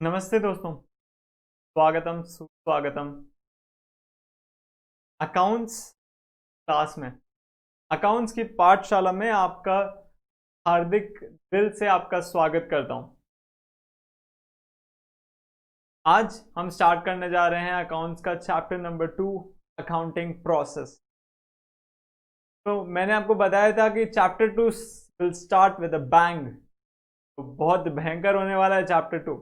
नमस्ते दोस्तों। स्वागतम सुस्वागतम अकाउंट्स क्लास में। अकाउंट्स की पाठशाला में आपका हार्दिक दिल से आपका स्वागत करता हूं। आज हम स्टार्ट करने जा रहे हैं अकाउंट्स का चैप्टर नंबर 2, अकाउंटिंग प्रोसेस। तो मैंने आपको बताया था कि chapter 2 will start with a bang. तो बहुत भयंकर होने वाला है चैप्टर 2,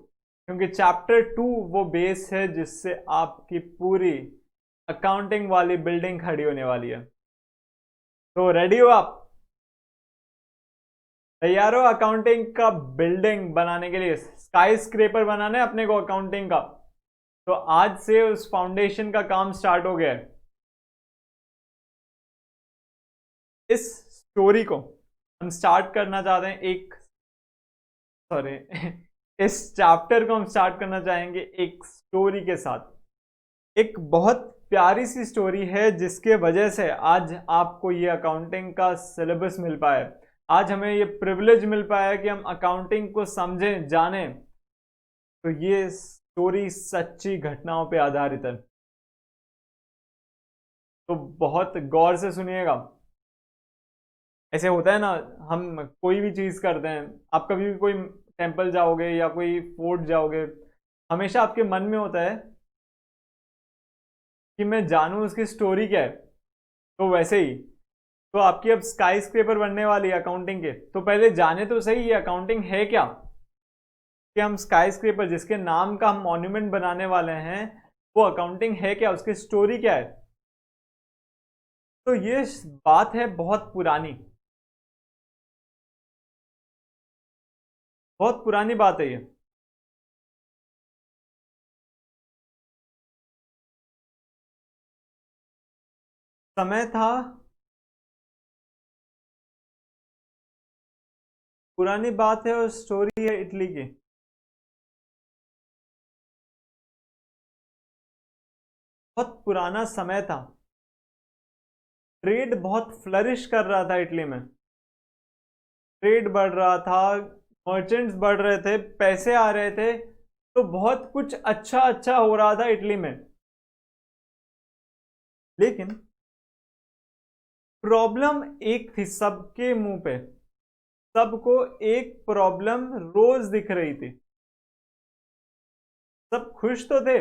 क्योंकि चैप्टर 2 वो बेस है जिससे आपकी पूरी अकाउंटिंग वाली बिल्डिंग खड़ी होने वाली है। तो रेडी हो आप? तैयार हो अकाउंटिंग का बिल्डिंग बनाने के लिए? स्काई स्क्रेपर बनाना है अपने को अकाउंटिंग का। तो आज से उस फाउंडेशन का काम स्टार्ट हो गया है। इस स्टोरी को हम स्टार्ट करना चाहते हैं सॉरी इस चैप्टर को हम स्टार्ट करना चाहेंगे एक स्टोरी के साथ। एक बहुत प्यारी सी स्टोरी है जिसके वजह से आज आपको ये अकाउंटिंग का सिलेबस मिल पाया है। आज हमें ये प्रिविलेज मिल पाया है कि हम अकाउंटिंग को समझें, जानें। तो ये स्टोरी सच्ची घटनाओं पे आधारित है, तो बहुत गौर से सुनिएगा। ऐसे होता है ना, हम कोई भी चीज करते हैं, आप कभी भी कोई टेम्पल जाओगे या कोई फोर्ट जाओगे, हमेशा आपके मन में होता है कि मैं जानूं उसकी स्टोरी क्या है। तो वैसे ही तो आपकी अब स्काई स्क्रेपर बनने वाली है अकाउंटिंग के। तो पहले जाने तो सही ये अकाउंटिंग है क्या, कि हम स्काई स्क्रेपर जिसके नाम का हम मॉन्यूमेंट बनाने वाले हैं वो अकाउंटिंग है क्या, उसकी स्टोरी क्या है। तो ये बात है बहुत पुरानी, बहुत पुरानी बात है ये। समय था, पुरानी बात है और स्टोरी है इटली की। बहुत पुराना समय था, ट्रेड बहुत फ्लरिश कर रहा था इटली में। ट्रेड बढ़ रहा था, मर्चेंट्स बढ़ रहे थे, पैसे आ रहे थे, तो बहुत कुछ अच्छा अच्छा हो रहा था इटली में। लेकिन प्रॉब्लम एक थी सबके मुंह पे, सबको एक प्रॉब्लम रोज दिख रही थी। सब खुश तो थे,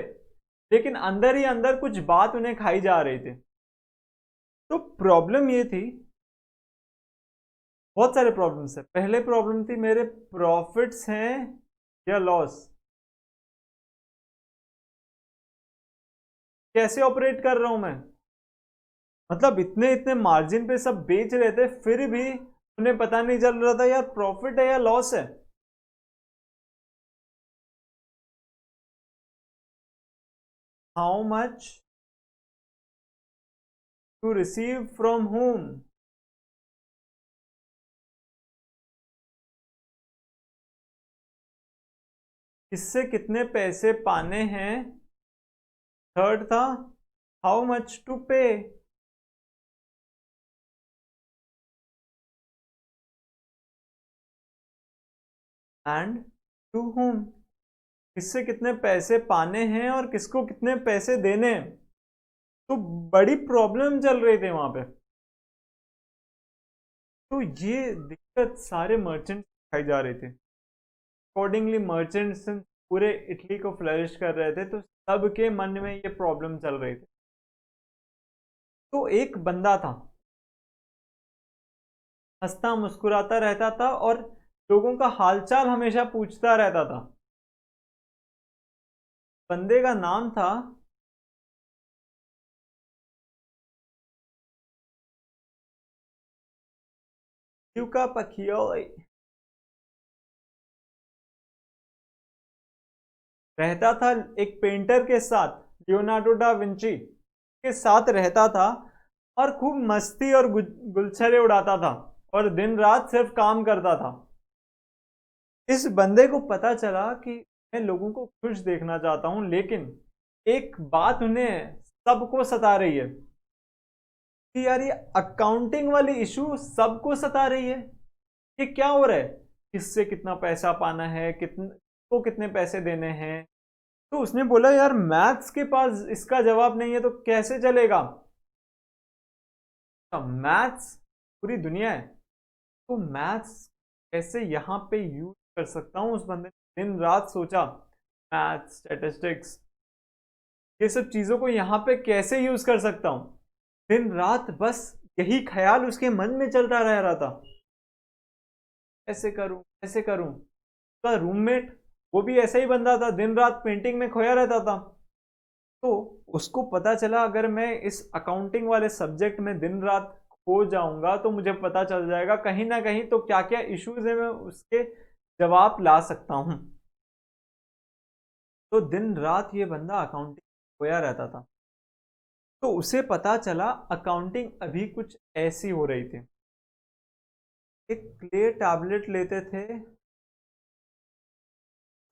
लेकिन अंदर ही अंदर कुछ बात उन्हें खाई जा रही थी। तो प्रॉब्लम ये थी, बहुत सारे प्रॉब्लम्स है। पहले प्रॉब्लम थी मेरे प्रॉफिट्स हैं या लॉस, कैसे ऑपरेट कर रहा हूं मैं। मतलब इतने इतने मार्जिन पे सब बेच रहे थे, फिर भी उन्हें पता नहीं चल रहा था यार प्रॉफिट है या लॉस है। How much to receive from whom, किससे कितने पैसे पाने हैं। थर्ड था how much to pay, and to whom, किससे कितने पैसे पाने हैं और किसको कितने पैसे देने हैं। तो बड़ी प्रॉब्लम चल रही थी वहां पे। तो ये दिक्कत सारे मर्चेंट खाई जा रही थी। अकॉर्डिंगली मर्चेंट्स पूरे इटली को फ्लरिश कर रहे थे, तो सबके मन में ये प्रॉब्लम चल रही थी। तो एक बंदा था, हंसता मुस्कुराता रहता था और लोगों का हालचाल हमेशा पूछता रहता था। बंदे का नाम था ल्यूका पखियोली। रहता था एक पेंटर के साथ, लियोनार्डो डा विंची के साथ रहता था, और खूब मस्ती और गुलछरे उड़ाता था और दिन रात सिर्फ काम करता था। इस बंदे को पता चला कि मैं लोगों को खुश देखना चाहता हूं, लेकिन एक बात उन्हें सबको सता रही है कि यार ये अकाउंटिंग वाली इशू सबको सता रही है। ये क्या हो रहा है, किससे कितना पैसा पाना है, कितना इसको कितने पैसे देने हैं। तो उसने बोला यार मैथ्स के पास इसका जवाब नहीं है तो कैसे चलेगा, मैथ्स पूरी दुनिया है, तो मैथ्स कैसे यहाँ पे यूज कर सकता हूँ। उस बंदे ने दिन रात सोचा, मैथ्स, स्टैटिस्टिक्स, ये सब चीजों को यहाँ पे कैसे यूज कर सकता हूँ। दिन रात बस यही ख्याल उसके मन में चलता रह रहा था, कैसे करूं कैसे करूं। उसका रूममेट वो भी ऐसा ही बंदा था, दिन रात पेंटिंग में खोया रहता था। तो उसको पता चला अगर मैं इस अकाउंटिंग वाले सब्जेक्ट में दिन रात खो जाऊंगा तो मुझे पता चल जाएगा कहीं ना कहीं तो क्या क्या इश्यूज है, मैं उसके जवाब ला सकता हूं। तो दिन रात ये बंदा अकाउंटिंग खोया रहता था। तो उसे पता चला अकाउंटिंग अभी कुछ ऐसी हो रही थी, एक क्ले टैबलेट लेते थे,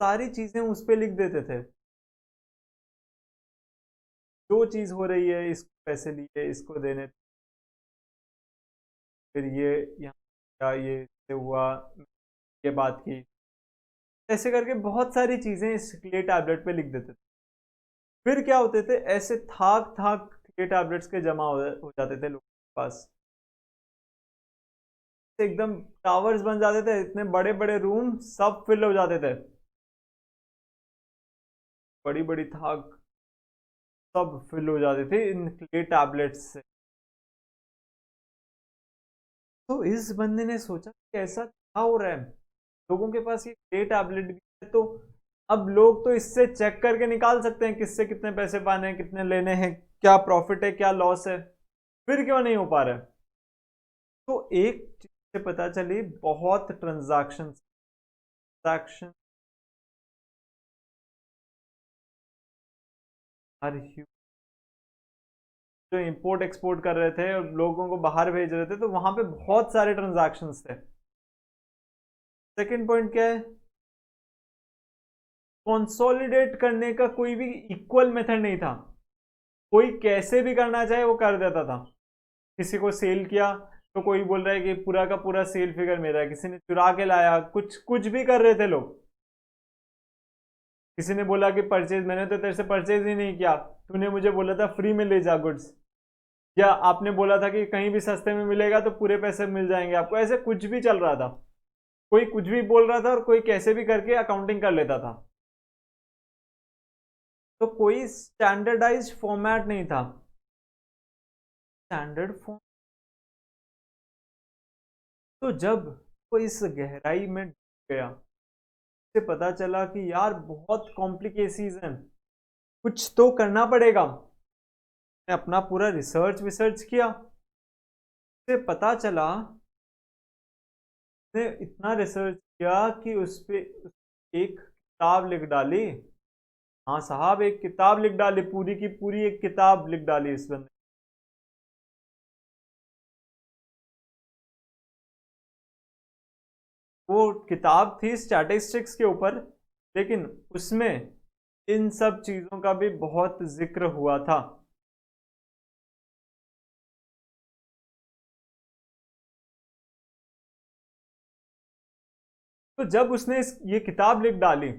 सारी चीजें उस पे लिख देते थे, जो चीज हो रही है, इसको पैसे लिए, इसको देने, फिर ये यहाँ क्या, ये हुआ, ये बात की, ऐसे करके बहुत सारी चीजें इस क्ले टैबलेट पे लिख देते थे। फिर क्या होते थे, ऐसे थाक थाक क्ले टैबलेट्स के जमा हो जाते थे लोगों के पास, एकदम टावर्स बन जाते थे, इतने बड़े बड़े रूम सब फिल हो जाते थे, बड़ी बड़ी थाक सब फिल हो जाते थे इन क्ले टैबलेट्स से। तो इस बंदे ने सोचा कि ऐसा क्या हो रहा है, लोगों के पास ये क्ले टैबलेट भी है, तो अब लोग तो इससे चेक करके निकाल सकते हैं किससे कितने पैसे पाने हैं, कितने लेने हैं, क्या प्रॉफिट है क्या लॉस है, फिर क्यों नहीं हो पा रहा है। तो एक चीज से पता चली, बहुत ट्रांजैक्शन ट्रांजैक्शन हर जो इंपोर्ट एक्सपोर्ट कर रहे थे और लोगों को बाहर भेज रहे थे, तो वहां पे बहुत सारे ट्रांजैक्शंस थे। सेकंड पॉइंट क्या है, कंसोलिडेट करने का कोई भी इक्वल मेथड नहीं था, कोई कैसे भी करना चाहे वो कर देता था। किसी को सेल किया तो कोई बोल रहा है कि पूरा का पूरा सेल फिगर मेरा है, किसी ने चुरा के लाया, कुछ कुछ भी कर रहे थे लोग। किसी ने बोला कि परचेज, मैंने तो तेरे से परचेज ही नहीं किया, तूने मुझे बोला था फ्री में ले जा गुड्स, या आपने बोला था कि कहीं भी सस्ते में मिलेगा तो पूरे पैसे मिल जाएंगे आपको, ऐसे कुछ भी चल रहा था। कोई कुछ भी बोल रहा था और कोई कैसे भी करके अकाउंटिंग कर लेता था। तो कोई स्टैंडर्डाइज फॉर्मेट नहीं था, स्टैंडर्ड फॉर्म। तो जब वो इस गहराई में गया, से पता चला कि यार बहुत कॉम्प्लिकेसीज हैं, कुछ तो करना पड़ेगा। मैं अपना पूरा रिसर्च विसर्च किया, से पता चला, ने इतना रिसर्च किया कि उस पे एक किताब लिख डाली। हाँ साहब, एक किताब लिख डाली, पूरी की पूरी एक किताब लिख डाली इस बंदे। वो किताब थी स्टैटिस्टिक्स के ऊपर, लेकिन उसमें इन सब चीजों का भी बहुत जिक्र हुआ था। तो जब उसने ये किताब लिख डाली,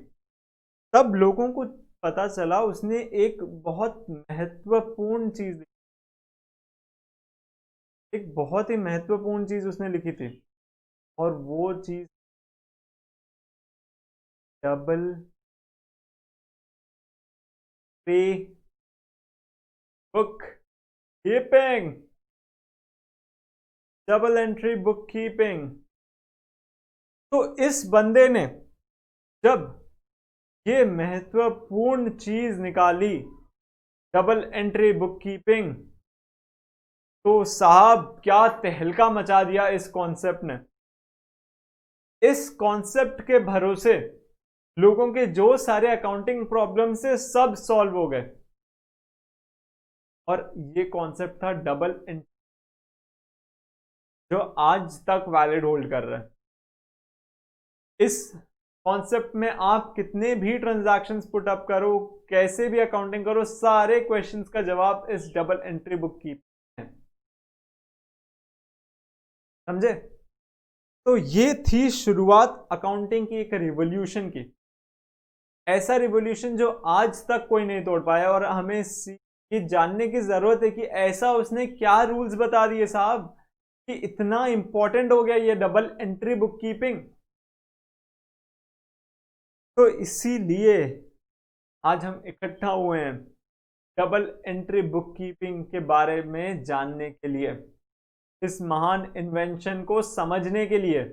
तब लोगों को पता चला उसने एक बहुत महत्वपूर्ण चीज, एक बहुत ही महत्वपूर्ण चीज उसने लिखी थी, और वो चीज डबल पे book keeping, double entry book keeping. तो इस बंदे ने जब ये महत्वपूर्ण चीज निकाली, डबल एंट्री बुक कीपिंग, तो साहब क्या तहलका मचा दिया इस कॉन्सेप्ट ने। इस कॉन्सेप्ट के भरोसे लोगों के जो सारे अकाउंटिंग प्रॉब्लम से सब सॉल्व हो गए, और ये कॉन्सेप्ट था डबल एंट्री, जो आज तक वैलिड होल्ड कर रहा है। इस कॉन्सेप्ट में आप कितने भी ट्रांजैक्शंस पुट अप करो, कैसे भी अकाउंटिंग करो, सारे क्वेश्चंस का जवाब इस डबल एंट्री बुक की है। समझे। तो ये थी शुरुआत अकाउंटिंग की, एक रिवॉल्यूशन की। ऐसा रिवॉल्यूशन जो आज तक कोई नहीं तोड़ पाया, और हमें ये जानने की जरूरत है कि ऐसा उसने क्या रूल्स बता दिए साहब कि इतना इंपॉर्टेंट हो गया ये डबल एंट्री बुक कीपिंग। तो इसीलिए आज हम इकट्ठा हुए हैं डबल एंट्री बुक कीपिंग के बारे में जानने के लिए, इस महान इन्वेंशन को समझने के लिए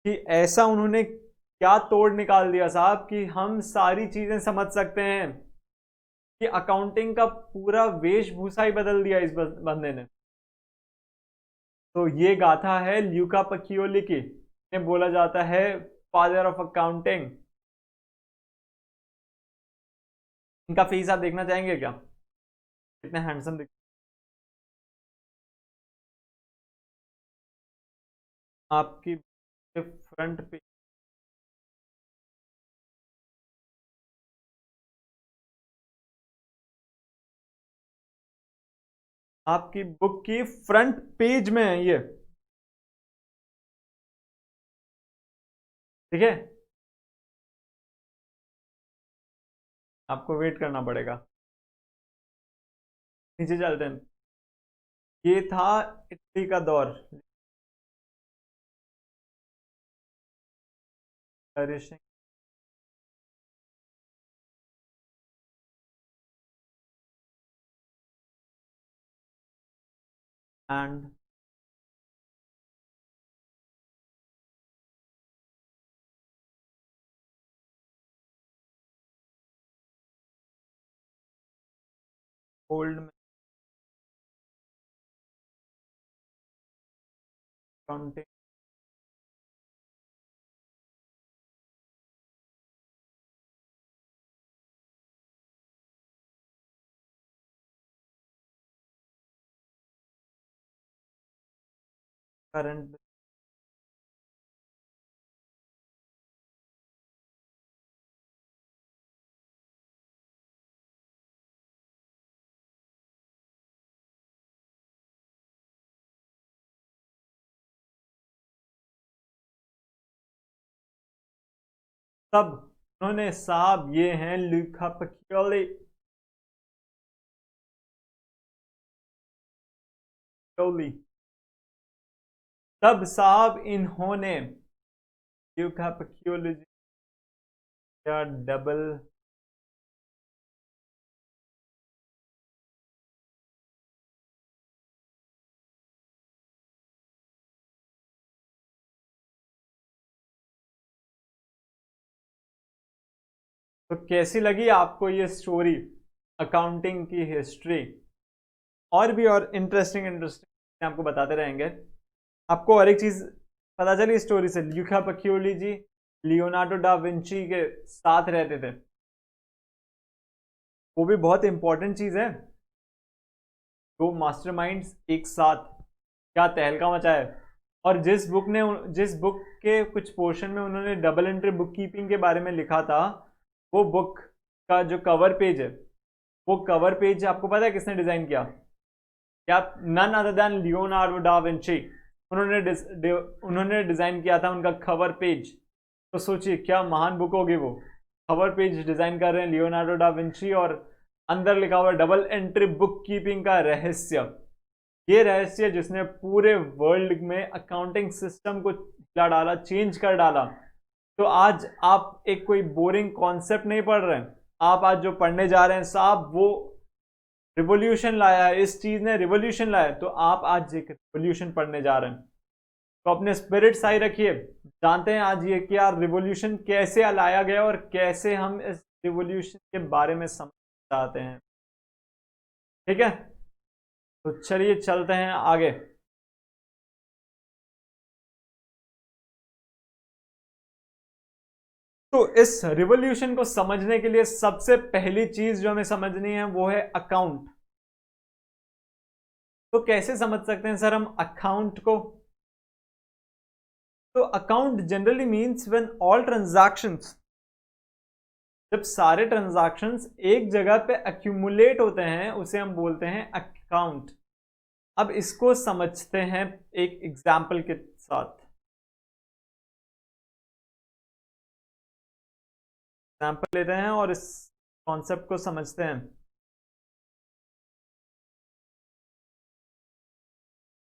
कि ऐसा उन्होंने क्या तोड़ निकाल दिया साहब कि हम सारी चीजें समझ सकते हैं, कि अकाउंटिंग का पूरा वेशभूषा ही बदल दिया इस बंदे ने। तो ये गाथा है ल्यूका पकियोली की, इन्हें बोला जाता है फादर ऑफ अकाउंटिंग। इनका फेस आप देखना चाहेंगे क्या, कितने हैंडसम दिख आपकी फ्रंट पे। आपकी बुक की फ्रंट पेज में है ये, ठीक है। आपको वेट करना पड़ेगा, नीचे चलते हैं। ये था इटली का दौर, एंड ओल्ड अकाउंटिंग करंट। तब उन्होंने साहब, ये हैं ल्यूका पकियोली, तब साहब इन्होंने ल्यूका पकियोली का डबल तो कैसी लगी आपको ये स्टोरी, अकाउंटिंग की हिस्ट्री। और भी और इंटरेस्टिंग इंटरेस्टिंग आपको बताते रहेंगे। आपको और एक चीज पता चली स्टोरी से, ल्यूका पकियोली जी लियोनार्डो डा विंची के साथ रहते थे, वो भी बहुत इंपॉर्टेंट चीज है। दो मास्टरमाइंड्स एक साथ, क्या तहलका मचा है। और जिस बुक के कुछ पोर्शन में उन्होंने डबल एंट्री बुक कीपिंग के बारे में लिखा था, वो बुक का जो कवर पेज है, वो कवर पेज आपको पता है किसने डिजाइन किया? क्या? None other than Leonardo da Vinci. उन्होंने डिजाइन किया था उनका कवर पेज। तो सोचिए क्या महान बुक होगी वो। कवर पेज डिजाइन कर रहे हैं लियोनार्डो डा विंची, और अंदर लिखा हुआ डबल एंट्री बुक कीपिंग का रहस्य। ये रहस्य जिसने पूरे वर्ल्ड में अकाउंटिंग सिस्टम को हिला डाला, चेंज कर डाला। तो आज आप एक कोई बोरिंग कॉन्सेप्ट नहीं पढ़ रहे हैं, आप आज जो पढ़ने जा रहे हैं साहब, वो रिवोल्यूशन लाया है, इस चीज ने रिवोल्यूशन लाया है। तो आप आज एक रिवोल्यूशन पढ़ने जा रहे हैं, तो अपने स्पिरिट सही रखिए। जानते हैं आज ये क्या रिवोल्यूशन कैसे लाया गया और कैसे हम इस रिवोल्यूशन के बारे में समझ चाहते हैं, ठीक है। तो चलिए चलते हैं आगे। तो इस रिवोल्यूशन को समझने के लिए सबसे पहली चीज जो हमें समझनी है वो है अकाउंट। तो कैसे समझ सकते हैं सर हम अकाउंट को? तो account generally means when all transactions, जब सारे ट्रांजैक्शंस एक जगह पे एक्यूमुलेट होते हैं, उसे हम बोलते हैं अकाउंट। अब इसको समझते हैं एक एग्जाम्पल के साथ। एग्जाम्पल लेते हैं और इस कॉन्सेप्ट को समझते हैं।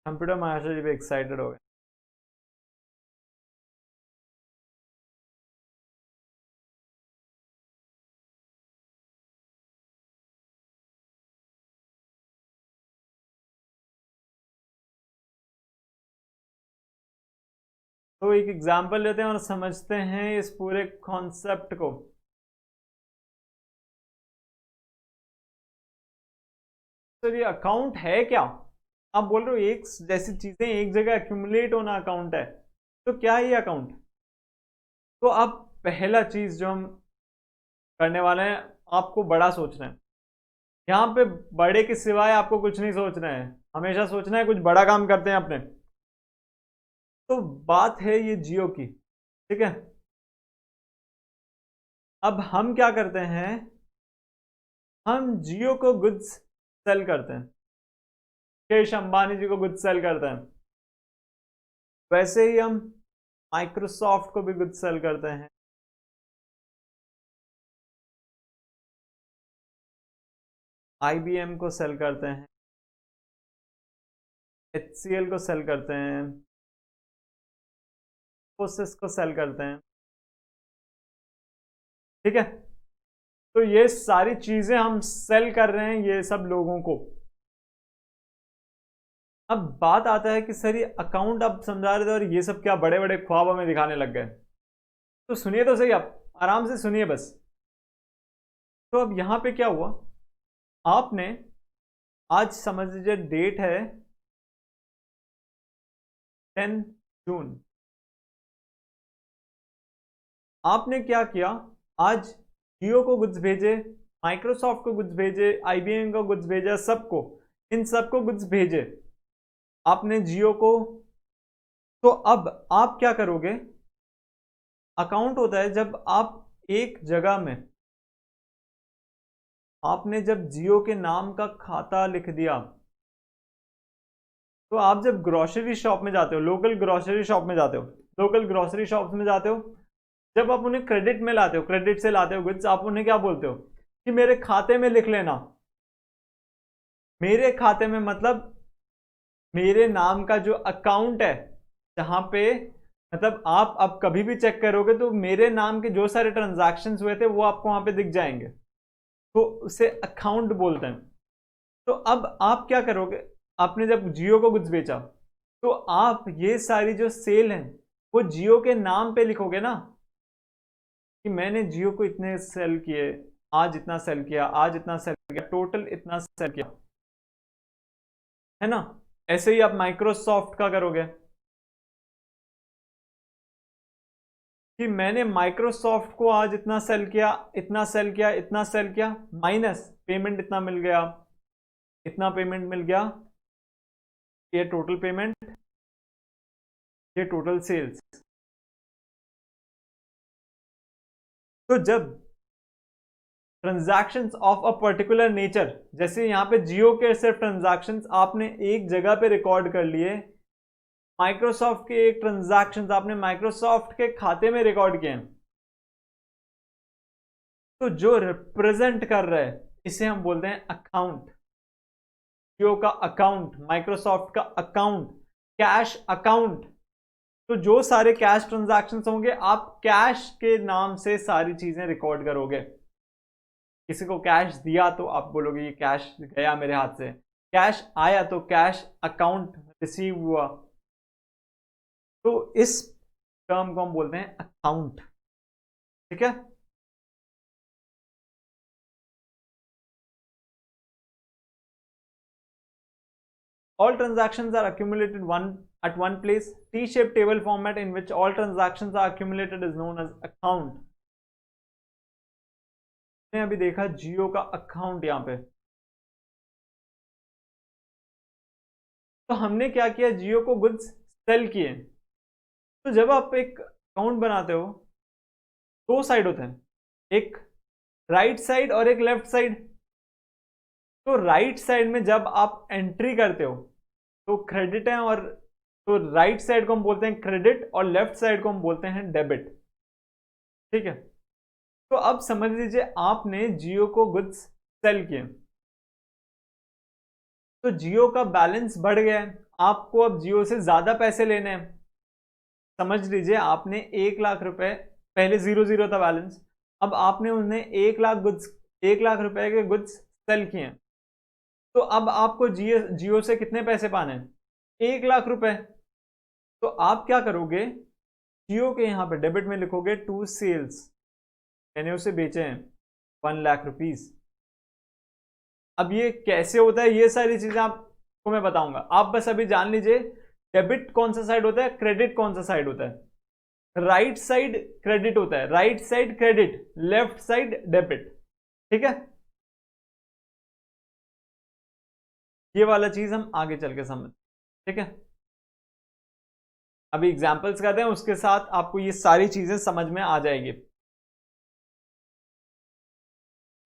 कंप्यूटर मास्टर जी भी एक्साइटेड हो गए। तो एक एग्जाम्पल लेते हैं और समझते हैं इस पूरे कॉन्सेप्ट को। तो ये अकाउंट है क्या? आप बोल रहे हो एक जैसी चीजें एक जगह एक्यूमुलेट होना अकाउंट है, तो क्या है ये अकाउंट? तो अब पहला चीज जो हम करने वाले हैं, आपको बड़ा सोचना है। यहाँ पे बड़े के सिवाय आपको कुछ नहीं सोचना है, हमेशा सोचना है कुछ बड़ा काम करते हैं अपने। तो बात है ये जियो की, ठीक है। अब हम क्या करते हैं, हम जियो को गुड्स सेल करते हैं, मुकेश अंबानी जी को गुड्स सेल करते हैं। वैसे ही हम माइक्रोसॉफ्ट को भी गुड्स सेल करते हैं, आईबीएम को सेल करते हैं, एचसीएल को सेल करते हैं, इंफोसिस को सेल करते हैं, ठीक है। तो ये सारी चीजें हम सेल कर रहे हैं ये सब लोगों को। अब बात आता है कि सर ये अकाउंट आप समझा रहे थे और ये सब क्या बड़े बड़े ख्वाब हमें दिखाने लग गए। तो सुनिए तो सही, आप आराम से सुनिए बस। तो अब यहां पे क्या हुआ, आपने आज समझ लीजिए डेट है 10 जून। आपने क्या किया, आज जियो को गुड्स भेजे, माइक्रोसॉफ्ट को गुड्स भेजे, आईबीएम को गुड्स भेजा, सबको, इन सबको गुड्स भेजे आपने जियो को। तो अब आप क्या करोगे, अकाउंट होता है जब आप एक जगह में, आपने जब जियो के नाम का खाता लिख दिया, तो आप जब ग्रोसरी शॉप में जाते हो, लोकल ग्रोसरी शॉप में जाते हो, लोकल ग्रोसरी शॉप में जाते हो, जब आप उन्हें क्रेडिट में लाते हो, क्रेडिट से लाते हो गुड्स, आप उन्हें क्या बोलते हो कि मेरे खाते में लिख लेना। मेरे खाते में मतलब मेरे नाम का जो अकाउंट है, जहां पे मतलब आप अब कभी भी चेक करोगे तो मेरे नाम के जो सारे ट्रांजैक्शंस हुए थे वो आपको वहां पे दिख जाएंगे, तो उसे अकाउंट बोलते हैं। तो अब आप क्या करोगे, आपने जब जियो को गुड्स बेचा, तो आप ये सारी जो सेल है वो जियो के नाम पे लिखोगे ना, कि मैंने जियो को इतने सेल किए, आज इतना सेल किया, आज इतना सेल किया, टोटल इतना सेल किया, है ना। ऐसे ही आप माइक्रोसॉफ्ट का करोगे कि मैंने माइक्रोसॉफ्ट को आज इतना सेल किया, इतना सेल किया, इतना सेल किया, माइनस पेमेंट इतना मिल गया, इतना पेमेंट मिल गया, ये टोटल पेमेंट, ये टोटल सेल्स। तो जब transactions of a particular nature, जैसे यहां पे जियो के सिर्फ ट्रांजैक्शंस आपने एक जगह पे रिकॉर्ड कर लिए, माइक्रोसॉफ्ट के एक ट्रांजैक्शंस आपने माइक्रोसॉफ्ट के खाते में रिकॉर्ड किए हैं, तो जो रिप्रेजेंट कर रहा है इसे हम बोलते हैं अकाउंट। जियो का अकाउंट, माइक्रोसॉफ्ट का अकाउंट, कैश अकाउंट। तो जो सारे कैश ट्रांजैक्शंस होंगे आप कैश के नाम से सारी चीजें रिकॉर्ड करोगे। किसी को कैश दिया तो आप बोलोगे ये कैश गया मेरे हाथ से, कैश आया तो कैश अकाउंट रिसीव हुआ। तो इस टर्म को हम बोलते हैं अकाउंट, ठीक है। All transactions are accumulated at one place. T-shaped table format in which all transactions are accumulated is known as account. मैंने अभी देखा जियो का अकाउंट यहां पे, तो हमने क्या किया, जियो को गुड्स सेल किए। तो जब आप एक अकाउंट बनाते हो, दो साइड होते हैं, एक राइट साइड और एक लेफ्ट साइड। तो राइट साइड में जब आप एंट्री करते हो तो क्रेडिट है, और तो राइट साइड को हम बोलते हैं क्रेडिट और लेफ्ट साइड को हम बोलते हैं डेबिट, ठीक है। तो अब समझ लीजिए आपने जियो को गुड्स सेल किए, तो जियो का बैलेंस बढ़ गया है, आपको अब जियो से ज्यादा पैसे लेने हैं। समझ लीजिए आपने 1 लाख रुपए, पहले 0 0 था बैलेंस, अब आपने उन्हें 1 लाख रुपए के गुड्स सेल किए हैं। तो अब आपको जियो जियो से कितने पैसे पाने हैं? 1 लाख रुपए। तो आप क्या करोगे, जियो के यहाँ पे डेबिट में लिखोगे टू सेल्स, मैंने उसे बेचे हैं 1 लाख रुपीज। अब ये कैसे होता है, ये सारी चीजें आपको मैं बताऊंगा, आप बस अभी जान लीजिए डेबिट कौन सा साइड होता है, क्रेडिट कौन सा साइड होता है। राइट साइड क्रेडिट होता है, right side credit, left side debit, ठीक है। ये वाला चीज हम आगे चल के समझ, ठीक है। अभी एग्जांपल्स करते हैं, उसके साथ आपको ये सारी चीजें समझ में आ जाएगी।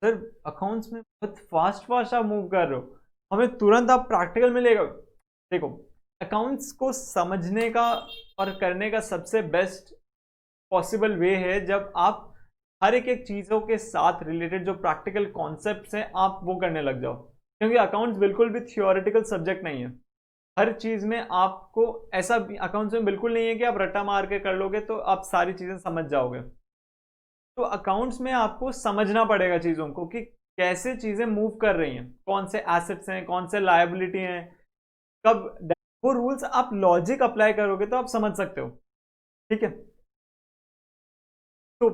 सर अकाउंट्स में बहुत फास्ट फास्ट आप मूव कर रहे हो, हमें तुरंत आप प्रैक्टिकल में लेगा। देखो, अकाउंट्स को समझने का और करने का सबसे बेस्ट पॉसिबल वे है जब आप हर एक चीज़ों के साथ रिलेटेड जो प्रैक्टिकल कॉन्सेप्ट्स हैं आप वो करने लग जाओ, क्योंकि अकाउंट्स बिल्कुल भी थियोरेटिकल सब्जेक्ट नहीं है। हर चीज़ में आपको ऐसा, अकाउंट्स में बिल्कुल नहीं है कि आप रट्टा मार के कर लोगे तो आप सारी चीज़ें समझ जाओगे। तो अकाउंट्स में आपको समझना पड़ेगा चीज़ों को कि कैसे चीज़ें मूव कर रही हैं, कौन से एसेट्स हैं, कौन से लायबिलिटी हैं, कब, वो रूल्स आप लॉजिक अप्लाई करोगे तो आप समझ सकते हो, ठीक है। तो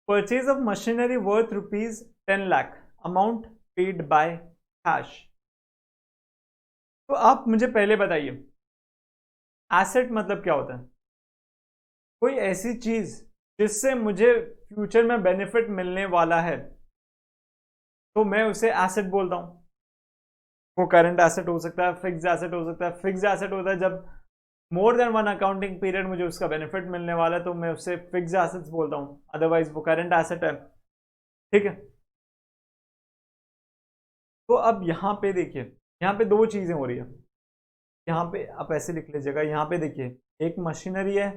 purchase of machinery worth ₹10 lakh, amount paid by cash. तो आप मुझे पहले बताइए, एसेट मतलब क्या होता है? कोई ऐसी चीज जिससे मुझे फ्यूचर में बेनिफिट मिलने वाला है, तो मैं उसे एसेट बोलता हूं। वो करंट एसेट हो सकता है, फिक्स एसेट हो सकता है। फिक्स एसेट होता है जब more than one accounting period मुझे उसका बेनिफिट मिलने वाला है, तो मैं उससे फिक्स एसेट्स बोलता हूं, अदरवाइज वो करंट एसेट है, ठीक है। तो अब यहां पे देखिए, यहां पे दो चीजें हो रही है। यहां पे आप ऐसे लिख लीजिएगा, यहां पे देखिए एक मशीनरी है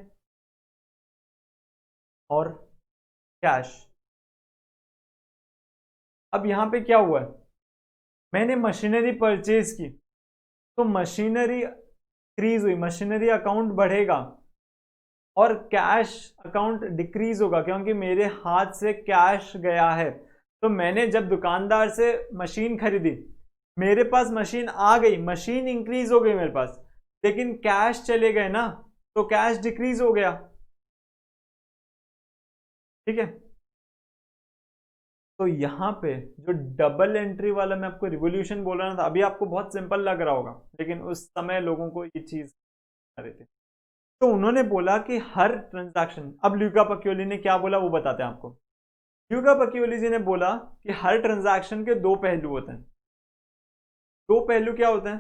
और कैश। अब यहां पे क्या हुआ है, मैंने मशीनरी परचेज की, तो मशीनरी इंक्रीज हुई, मशीनरी अकाउंट बढ़ेगा और कैश अकाउंट डिक्रीज होगा, क्योंकि मेरे हाथ से कैश गया है। तो मैंने जब दुकानदार से मशीन खरीदी, मेरे पास मशीन आ गई, मशीन इंक्रीज हो गई मेरे पास, लेकिन कैश चले गए ना, तो कैश डिक्रीज हो गया, ठीक है। तो यहां पे जो डबल एंट्री वाला मैं आपको रिवोल्यूशन बोल रहा था, अभी आपको बहुत सिंपल लग रहा होगा, लेकिन उस समय लोगों को ये चीज आ रही थी। तो उन्होंने बोला कि हर ट्रांजैक्शन, अब ल्यूका पकियोली ने क्या बोला वो बताते हैं आपको। ल्यूका पकियोली जी ने बोला कि हर ट्रांजैक्शन के दो पहलू होते हैं। दो पहलू क्या होते हैं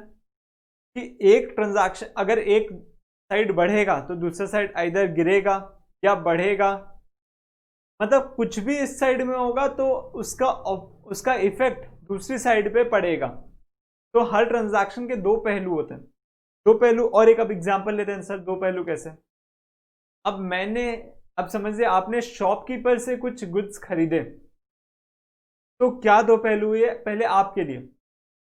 कि एक ट्रांजैक्शन अगर एक साइड बढ़ेगा तो दूसरा साइड इधर गिरेगा या बढ़ेगा, मतलब कुछ भी इस साइड में होगा तो उसका उसका इफेक्ट दूसरी साइड पे पड़ेगा। तो हर ट्रांजैक्शन के दो पहलू होते हैं, दो पहलू। और एक अब एग्जांपल लेते हैं सर, दो पहलू कैसे। अब समझिए आपने शॉपकीपर से कुछ गुड्स खरीदे, तो क्या दो पहलू हुए? पहले आपके लिए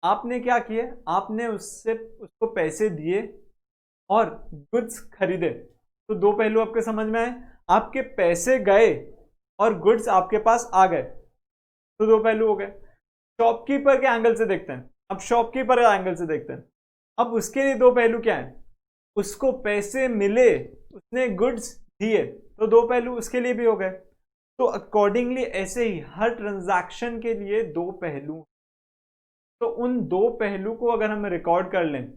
आपने क्या किए, आपने उसको पैसे दिए और गुड्स खरीदे, तो दो पहलू आपके समझ में आए। आपके पैसे गए और गुड्स आपके पास आ गए, तो दो पहलू हो गए। शॉपकीपर के एंगल से देखते हैं, अब शॉपकीपर के एंगल से देखते हैं। अब उसके लिए दो पहलू क्या है, उसको पैसे मिले, उसने गुड्स दिए, तो दो पहलू उसके लिए भी हो गए। तो अकॉर्डिंगली ऐसे ही हर ट्रांजैक्शन के लिए दो पहलू, तो उन दो पहलू को अगर हम रिकॉर्ड कर लें,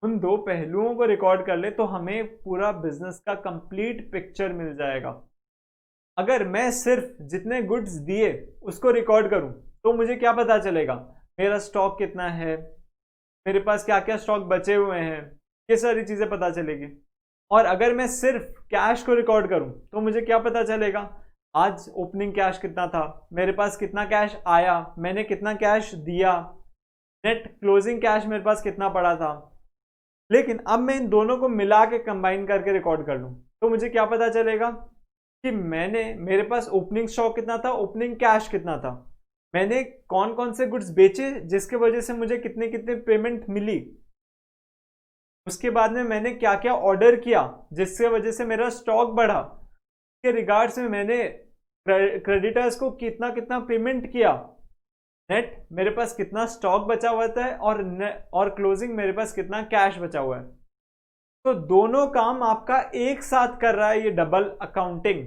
उन दो पहलुओं को रिकॉर्ड कर ले, तो हमें पूरा बिजनेस का कंप्लीट पिक्चर मिल जाएगा। अगर मैं सिर्फ जितने गुड्स दिए उसको रिकॉर्ड करूं, तो मुझे क्या पता चलेगा, मेरा स्टॉक कितना है, मेरे पास क्या क्या स्टॉक बचे हुए हैं, ये सारी चीजें पता चलेगी। और अगर मैं सिर्फ कैश को रिकॉर्ड करूं, तो मुझे क्या पता चलेगा, आज ओपनिंग कैश कितना था, मेरे पास कितना कैश आया, मैंने कितना कैश दिया, नेट क्लोजिंग कैश मेरे पास कितना पड़ा था। लेकिन अब मैं इन दोनों को मिला के कंबाइन करके रिकॉर्ड कर लूं, तो मुझे क्या पता चलेगा, कि मेरे पास ओपनिंग स्टॉक कितना था, ओपनिंग कैश कितना था, मैंने कौन कौन से गुड्स बेचे जिसके वजह से मुझे कितने कितने पेमेंट मिली, उसके बाद में मैंने क्या क्या ऑर्डर किया जिसके वजह से मेरा स्टॉक बढ़ा, के रिगार्ड्स में मैंने क्रेडिटर्स को कितना कितना पेमेंट किया, नेट मेरे पास कितना स्टॉक बचा हुआ था और क्लोजिंग मेरे पास कितना कैश बचा हुआ है। तो दोनों काम आपका एक साथ कर रहा है ये double accounting,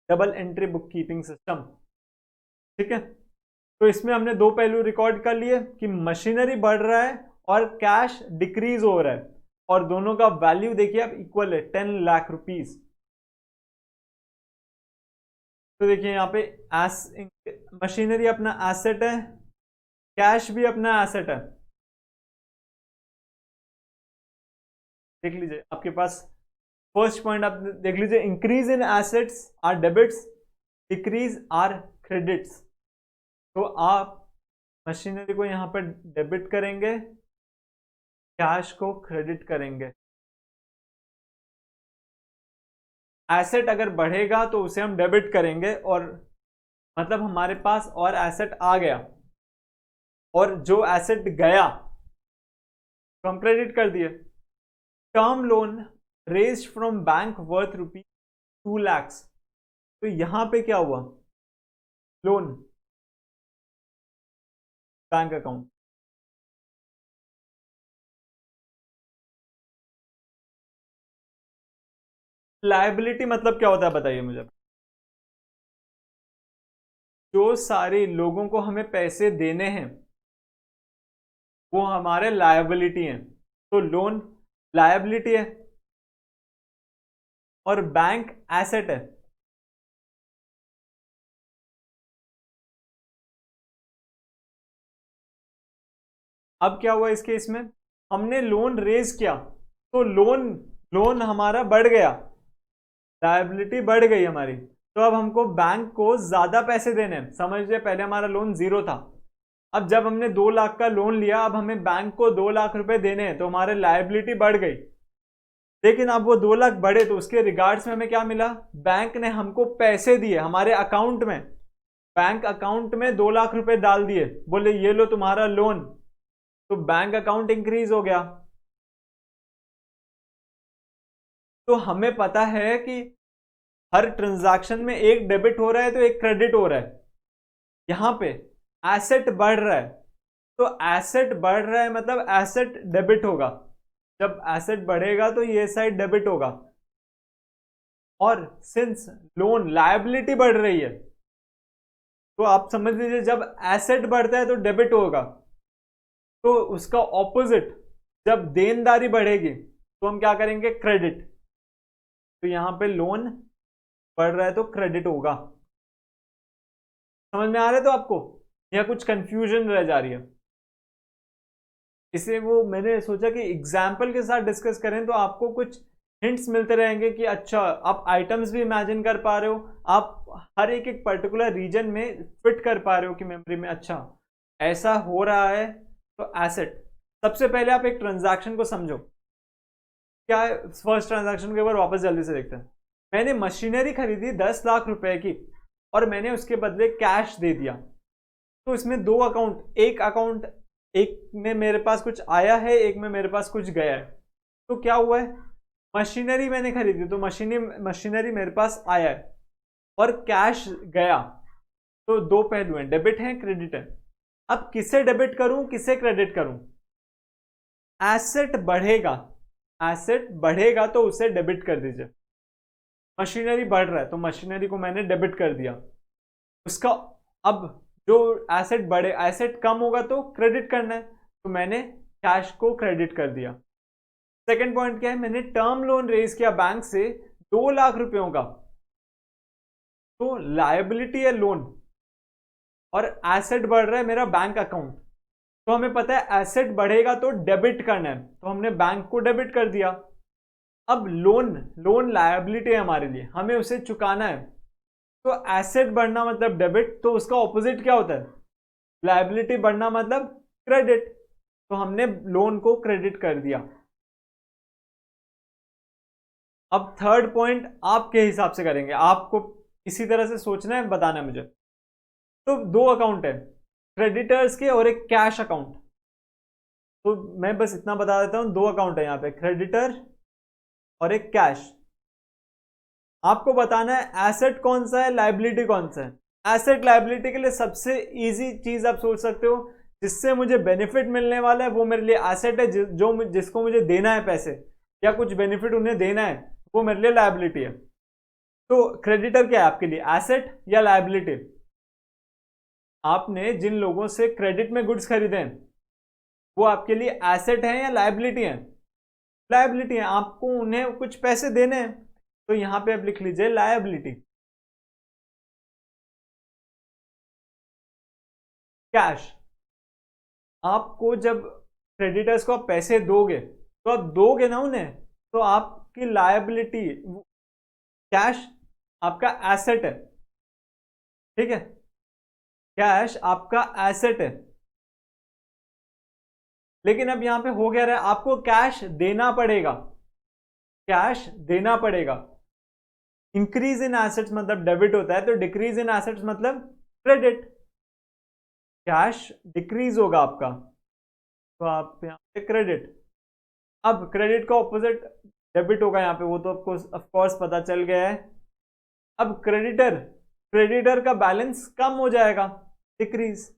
double entry book keeping system. ठीक है, तो इसमें हमने दो पहलू रिकॉर्ड कर लिए कि मशीनरी बढ़ रहा है और कैश डिक्रीज हो रहा है, और दोनों का वैल्यू देखिए आप इक्वल है 10 लाख रुपीज। तो देखिए यहाँ पे मशीनरी अपना एसेट है, कैश भी अपना एसेट है। देख लीजिए आपके पास फर्स्ट पॉइंट आप देख लीजिए, increase in assets are debits, decrease are credits. तो आप मशीनरी को यहां पर डेबिट करेंगे, कैश को क्रेडिट करेंगे। एसेट अगर बढ़ेगा तो उसे हम डेबिट करेंगे, और मतलब हमारे पास और एसेट आ गया, और जो एसेट गया तो हम क्रेडिट कर दिए। Term loan raised from bank worth ₹2 lakh, तो यहां पे क्या हुआ, लोन बैंक अकाउंट, लायबिलिटी मतलब क्या होता है बताइए मुझे। जो सारे लोगों को हमें पैसे देने हैं वो हमारे लायबिलिटी हैं, तो लोन लायबिलिटी है और बैंक एसेट है। अब क्या हुआ इस केस में, हमने लोन रेज किया तो लोन लोन हमारा बढ़ गया, लायबिलिटी बढ़ गई हमारी, तो अब हमको बैंक को ज्यादा पैसे देने हैं। समझ लीजिए पहले हमारा लोन 0 था, अब जब हमने 2 लाख का लोन लिया, अब हमें बैंक को 2 लाख रुपए देने हैं, तो हमारे लायबिलिटी बढ़ गई। लेकिन अब वो 2 लाख बढ़े तो उसके रिगार्ड्स में हमें क्या मिला, बैंक ने हमको पैसे दिए हमारे अकाउंट में, बैंक अकाउंट में 2 लाख रुपए डाल दिए, बोले ये लो तुम्हारा लोन, तो बैंक अकाउंट इंक्रीज हो गया। तो हमें पता है कि हर ट्रांजैक्शन में एक डेबिट हो रहा है तो एक क्रेडिट हो रहा है। यहां पे एसेट बढ़ रहा है, तो एसेट बढ़ रहा है मतलब एसेट डेबिट होगा, जब एसेट बढ़ेगा तो ये साइड डेबिट होगा। और सिंस लोन लायबिलिटी बढ़ रही है, तो आप समझ लीजिए जब एसेट बढ़ता है तो डेबिट होगा, तो उसका ऑपोजिट जब देनदारी बढ़ेगी तो हम क्या करेंगे, क्रेडिट। तो यहां पे लोन बढ़ रहा है तो क्रेडिट होगा। समझ में आ रहा है तो आपको, या कुछ कंफ्यूजन रह जा रही है? इसे वो मैंने सोचा कि एग्जाम्पल के साथ डिस्कस करें तो आपको कुछ हिंट्स मिलते रहेंगे कि अच्छा आप आइटम्स भी इमेजिन कर पा रहे हो, आप हर एक एक पर्टिकुलर रीजन में फिट कर पा रहे हो कि मेमोरी में अच्छा ऐसा हो रहा है। तो एसेट, सबसे पहले आप एक ट्रांजैक्शन को समझो, क्या है फर्स्ट ट्रांजैक्शन के ऊपर वापस जल्दी से देखते हैं। मैंने मशीनरी खरीदी 10 लाख रुपए की और मैंने उसके बदले कैश दे दिया, तो इसमें दो अकाउंट, एक अकाउंट एक में मेरे पास कुछ आया है, एक में मेरे पास कुछ गया है। तो क्या हुआ है, मशीनरी मैंने खरीदी तो मशीनरी मेरे पास आया है और कैश गया, तो दो पहलू हैं, डेबिट है क्रेडिट है। अब किसे डेबिट करूं किसे क्रेडिट करूं, एसेट बढ़ेगा, एसेट बढ़ेगा तो उसे डेबिट कर दीजिए। मशीनरी बढ़ रहा है तो मशीनरी को मैंने डेबिट कर दिया उसका। अब जो एसेट बढ़े, एसेट कम होगा तो क्रेडिट करना है, तो मैंने कैश को क्रेडिट कर दिया। सेकंड पॉइंट क्या है, मैंने टर्म लोन रेज किया बैंक से 2 लाख रुपयों का, तो लायबिलिटी है लोन और एसेट बढ़ रहा है मेरा बैंक अकाउंट, तो हमें पता है एसेट बढ़ेगा तो डेबिट करना है, तो हमने बैंक को डेबिट कर दिया। अब लोन लायबिलिटी है हमारे लिए, हमें उसे चुकाना है, तो एसेट बढ़ना मतलब डेबिट, तो उसका ऑपोजिट क्या होता है, लायबिलिटी बढ़ना मतलब क्रेडिट, तो हमने लोन को क्रेडिट कर दिया। अब थर्ड पॉइंट आपके हिसाब से करेंगे, आपको इसी तरह से सोचना है, बताना है मुझे। तो दो अकाउंट है, क्रेडिटर्स के और एक कैश अकाउंट। तो मैं बस इतना बता देता हूं, दो अकाउंट है यहाँ पे, क्रेडिटर और एक कैश। आपको बताना है एसेट कौन सा है, लायबिलिटी कौन सा है। एसेट लायबिलिटी के लिए सबसे इजी चीज आप सोच सकते हो, जिससे मुझे बेनिफिट मिलने वाला है वो मेरे लिए एसेट है, जिसको मुझे देना है पैसे या कुछ बेनिफिट उन्हें देना है, वो मेरे लिए लायबिलिटी है। तो क्रेडिटर क्या है आपके लिए, एसेट या लायबिलिटी? आपने जिन लोगों से क्रेडिट में गुड्स खरीदे हैं वो आपके लिए एसेट है या लायबिलिटी है? लायबिलिटी है, आपको उन्हें कुछ पैसे देने हैं, तो यहां पे आप लिख लीजिए लायबिलिटी। कैश, आपको जब क्रेडिटर्स को आप पैसे दोगे तो आप दोगे ना उन्हें, तो आपकी लायबिलिटी, कैश आपका एसेट है, ठीक है, कैश आपका एसेट है। लेकिन अब यहां पे हो गया रहा है, आपको कैश देना पड़ेगा, कैश देना पड़ेगा। इंक्रीज इन एसेट्स मतलब डेबिट होता है, तो डिक्रीज इन एसेट्स मतलब क्रेडिट, कैश डिक्रीज होगा आपका, तो आप यहां पे क्रेडिट। अब क्रेडिट का ऑपोजिट डेबिट होगा यहाँ पे, वो तो आपको ऑफ कोर्स पता चल गया है। अब क्रेडिटर, क्रेडिटर का बैलेंस कम हो जाएगा, decrease.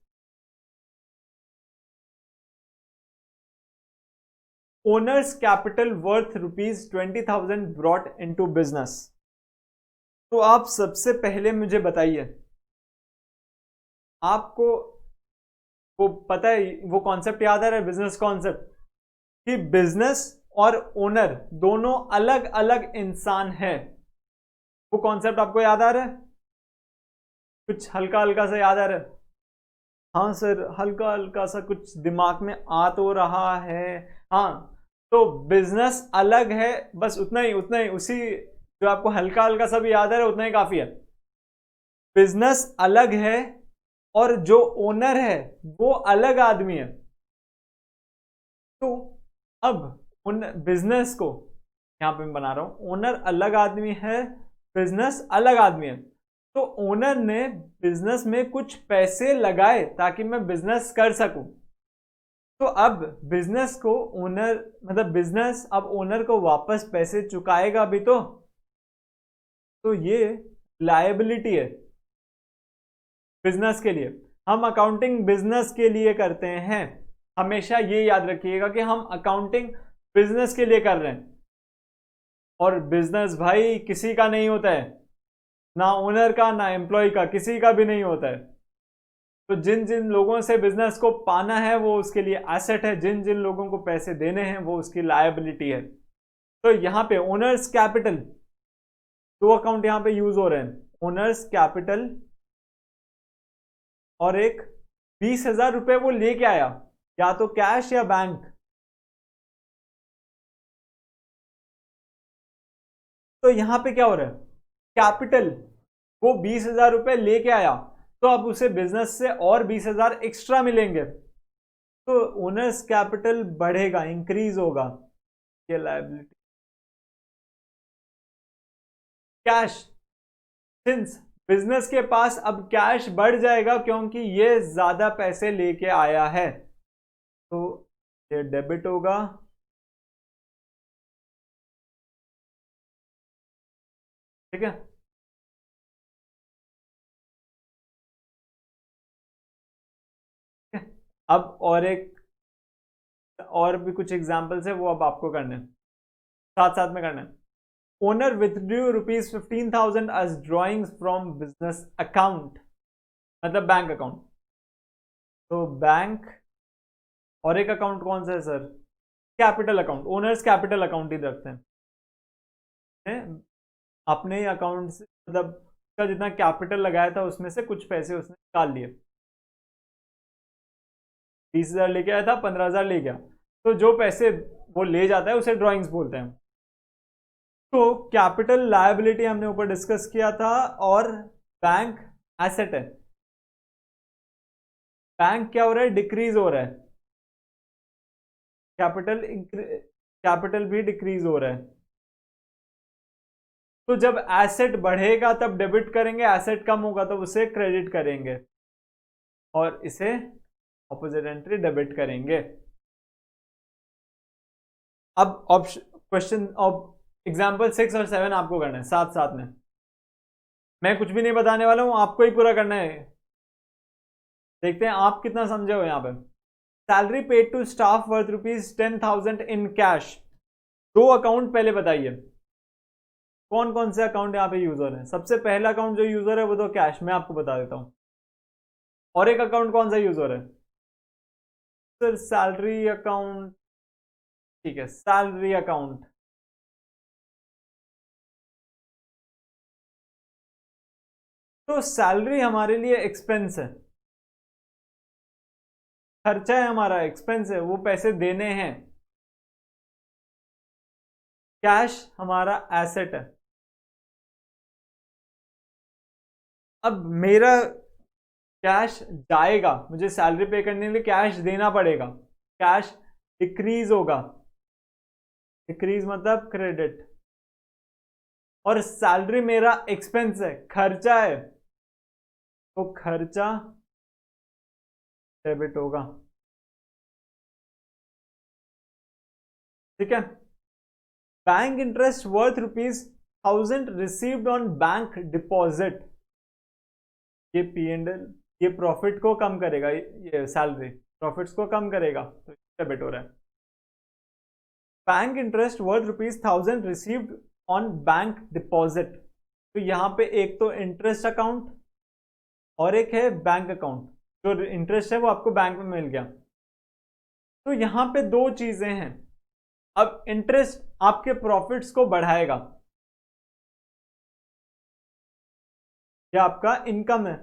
Owners capital worth ₹20,000 brought into business. तो आप सबसे पहले मुझे बताइए, आपको वो पता है, वो कॉन्सेप्ट याद आ रहा है, बिजनेस कॉन्सेप्ट, कि बिजनेस और ओनर दोनों अलग अलग इंसान है। वो कॉन्सेप्ट आपको याद आ रहा है? कुछ हल्का हल्का सा याद आ रहा है? हाँ सर, हल्का हल्का सा कुछ दिमाग में आ तो रहा है। हाँ, तो बिजनेस अलग है, बस उतना ही, उतना ही, उसी जो आपको हल्का हल्का सा भी याद आ रहा है उतना ही काफी है। बिजनेस अलग है और जो ओनर है वो अलग आदमी है। तो अब उन बिजनेस को यहां पे मैं बना रहा हूं, ओनर अलग आदमी है, बिजनेस अलग आदमी है। तो ओनर ने बिजनेस में कुछ पैसे लगाए ताकि मैं बिजनेस कर सकूं। तो अब बिजनेस को ओनर, मतलब बिजनेस अब ओनर को वापस पैसे चुकाएगा भी तो ये लायबिलिटी है बिजनेस के लिए। हम अकाउंटिंग बिजनेस के लिए करते हैं, हमेशा ये याद रखिएगा कि हम अकाउंटिंग बिजनेस के लिए कर रहे हैं। और बिजनेस भाई किसी का नहीं होता है, ना ओनर का ना एम्प्लॉय का, किसी का भी नहीं होता है। तो जिन जिन लोगों से बिजनेस को पाना है वो उसके लिए एसेट है, जिन जिन लोगों को पैसे देने हैं वो उसकी लायबिलिटी है। तो यहां पे ओनर्स कैपिटल, दो अकाउंट यहां पे यूज हो रहे हैं, ओनर्स कैपिटल और एक 20,000 रुपए वो लेके आया, या तो कैश या बैंक। तो यहां पे क्या हो रहा है, कैपिटल, वो 20,000 रुपए लेके आया, तो अब उसे बिजनेस से और 20,000 एक्स्ट्रा मिलेंगे, तो ओनर्स कैपिटल बढ़ेगा, इंक्रीज होगा, ये लायबिलिटी। कैश, सिंस बिजनेस के पास अब कैश बढ़ जाएगा क्योंकि ये ज्यादा पैसे लेके आया है, तो ये डेबिट होगा। ठीक है, अब और भी कुछ एग्जांपल्स है, वो अब आपको करने हैं, साथ साथ में करना है। Owner withdrew ₹15,000 as drawings from business account, मतलब बैंक अकाउंट। तो बैंक, और एक अकाउंट कौन सा है sir, capital account, owner's capital account ही रखते हैं, अपने अकाउंट से, मतलब उसका जितना कैपिटल लगाया था उसमें से कुछ पैसे उसने निकाल लिए, 20,000 लेके आया था, 15,000 ले गया, तो जो पैसे वो ले जाता है उसे ड्रॉइंग्स बोलते हैं। तो कैपिटल लायबिलिटी हमने ऊपर डिस्कस किया था, और बैंक एसेट है। बैंक क्या हो रहा है, डिक्रीज हो रहा है, कैपिटल कैपिटल भी डिक्रीज हो रहा है। तो जब एसेट बढ़ेगा तब डेबिट करेंगे, एसेट कम होगा तब उसे क्रेडिट करेंगे, और इसे ऑपोजिट एंट्री डेबिट करेंगे। अब ऑप्शन क्वेश्चन ऑफ एग्जाम्पल 6 और 7 आपको करना है साथ साथ में, मैं कुछ भी नहीं बताने वाला हूं, आपको ही पूरा करना है। देखते हैं आप कितना समझे हो यहाँ पे। Salary paid to staff worth ₹10,000 in cash. दो अकाउंट पहले बताइए कौन कौन से अकाउंट यहाँ पे यूजर है। सबसे पहला अकाउंट जो यूजर है वो तो कैश, मैं आपको बता देता हूं। और एक अकाउंट कौन सा यूजर है सर? सैलरी अकाउंट, ठीक है, सैलरी अकाउंट। तो सैलरी हमारे लिए एक्सपेंस है, खर्चा है, हमारा एक्सपेंस है, वो पैसे देने हैं। कैश हमारा एसेट है। अब मेरा कैश जाएगा, मुझे सैलरी पे करने के लिए कैश देना पड़ेगा, कैश डिक्रीज होगा, डिक्रीज मतलब क्रेडिट। और सैलरी मेरा एक्सपेंस है, खर्चा है, तो खर्चा डेबिट होगा। ठीक है। Bank interest worth ₹1000 received on bank deposit. ये पी एंड एल, ये प्रॉफिट को कम करेगा, ये सैलरी प्रॉफिट्स को कम करेगा, तो डेबिट हो रहा है। Bank interest worth ₹1000 received on bank deposit. तो यहां पे एक तो इंटरेस्ट अकाउंट और एक है बैंक अकाउंट। जो इंटरेस्ट है वो आपको बैंक में मिल गया। तो यहां पे दो चीजें हैं। अब इंटरेस्ट आपके प्रॉफिट्स को बढ़ाएगा, यह आपका इनकम है।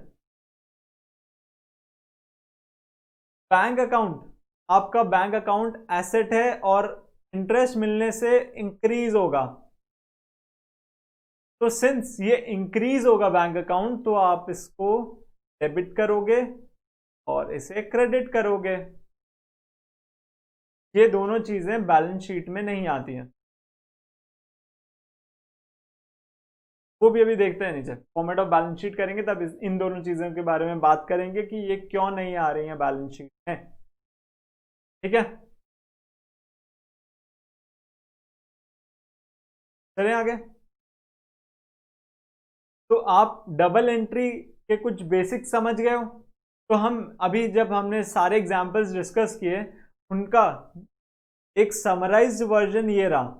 बैंक अकाउंट, आपका बैंक अकाउंट एसेट है और इंटरेस्ट मिलने से इंक्रीज होगा। तो सिंस ये इंक्रीज होगा बैंक अकाउंट, तो आप इसको डेबिट करोगे और इसे क्रेडिट करोगे। ये दोनों चीजें बैलेंस शीट में नहीं आती हैं, वो भी अभी देखते हैं नीचे फॉर्मेट ऑफ बैलेंस शीट करेंगे तब इन दोनों चीजों के बारे में बात करेंगे कि ये क्यों नहीं आ रही है बैलेंस शीट में। ठीक है, चलें आगे। तो आप डबल एंट्री के कुछ बेसिक समझ गए हो। तो हम अभी जब हमने सारे एग्जांपल्स डिस्कस किए उनका एक समराइज्ड वर्जन ये रहा।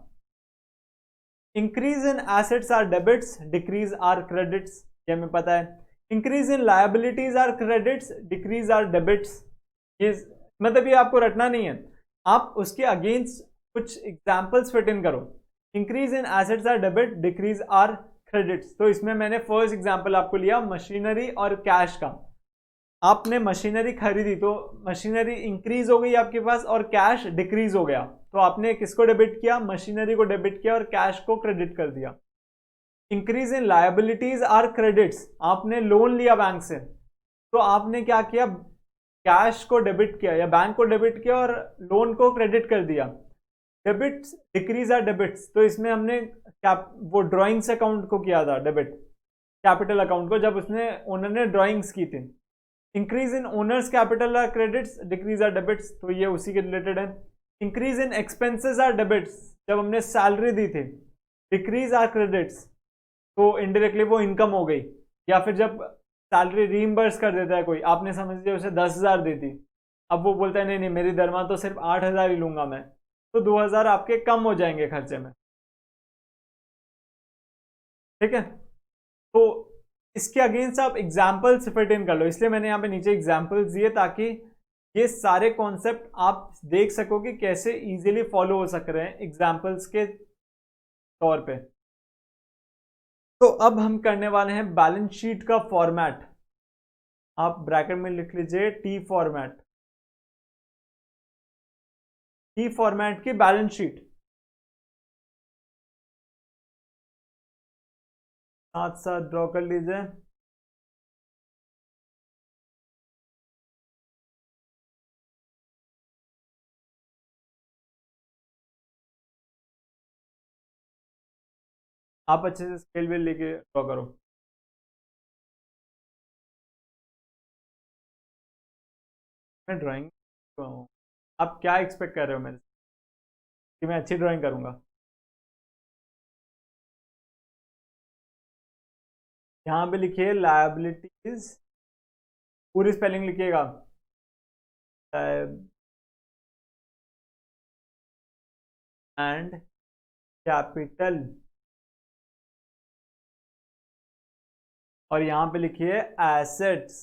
Increase in assets are debits, decrease are credits, ये हमें पता है। Increase in liabilities are credits, decrease are debits. ये मतलब ये आपको रटना नहीं है, आप उसके अगेंस्ट कुछ एग्जांपल्स फिट इन करो। Increase in assets are debit, decrease are credits. तो इसमें मैंने फर्स्ट एग्जांपल आपको लिया मशीनरी और कैश का। आपने मशीनरी खरीदी तो मशीनरी इंक्रीज हो गई आपके पास और कैश डिक्रीज हो गया, तो आपने किसको डेबिट किया? मशीनरी को डेबिट किया और कैश को क्रेडिट कर दिया। Increase in liabilities are credits, आपने लोन लिया बैंक से, तो आपने क्या किया? कैश को डेबिट किया या बैंक को डेबिट किया और लोन को क्रेडिट कर दिया। डेबिट्स डिक्रीज आर डेबिट्स, तो इसमें हमने क्या वो ड्राइंग्स अकाउंट को किया था डेबिट, कैपिटल अकाउंट को, जब उसने ओनर ने ड्राइंग्स की थी। Increase in owners capital are credits, decrease are debits, तो ये उसी के रिलेटेड है। Increase in expenses are debits, जब हमने सैलरी दी थी। डिक्रीज आर क्रेडिट्स, तो इनडायरेक्टली वो इनकम हो गई। या फिर जब सैलरी रीइंबर्स कर देता है कोई, आपने समझ लिया उसे 10,000 दी थी, अब वो बोलता है नहीं नहीं मेरी दरमाहा तो सिर्फ 8,000 ही लूंगा मैं, तो 2,000 आपके कम हो जाएंगे खर्चे में। ठीक है, तो इसके अगेंस्ट आप एग्जाम्पल्स फिट इन कर लो, इसलिए मैंने यहाँ पे नीचे एग्जाम्पल्स दिए ताकि ये सारे कॉन्सेप्ट आप देख सको कि कैसे इजीली फॉलो हो सक रहे हैं एग्जाम्पल्स के तौर पे। तो अब हम करने वाले हैं बैलेंस शीट का फॉर्मेट। आप ब्रैकेट में लिख लीजिए टी फॉर्मेट, टी फॉर्मेट की बैलेंस शीट साथ साथ ड्रॉ कर लीजिए। आप अच्छे से स्केल भी लेके ड्रॉ करो। मैं ड्राइंग, आप क्या एक्सपेक्ट कर रहे हो मेरे से कि मैं अच्छी ड्राइंग करूंगा? यहाँ पे लिखिए लायबिलिटीज, पूरी स्पेलिंग लिखिएगा। एंड कैपिटल, और यहाँ पे लिखिए एसेट्स।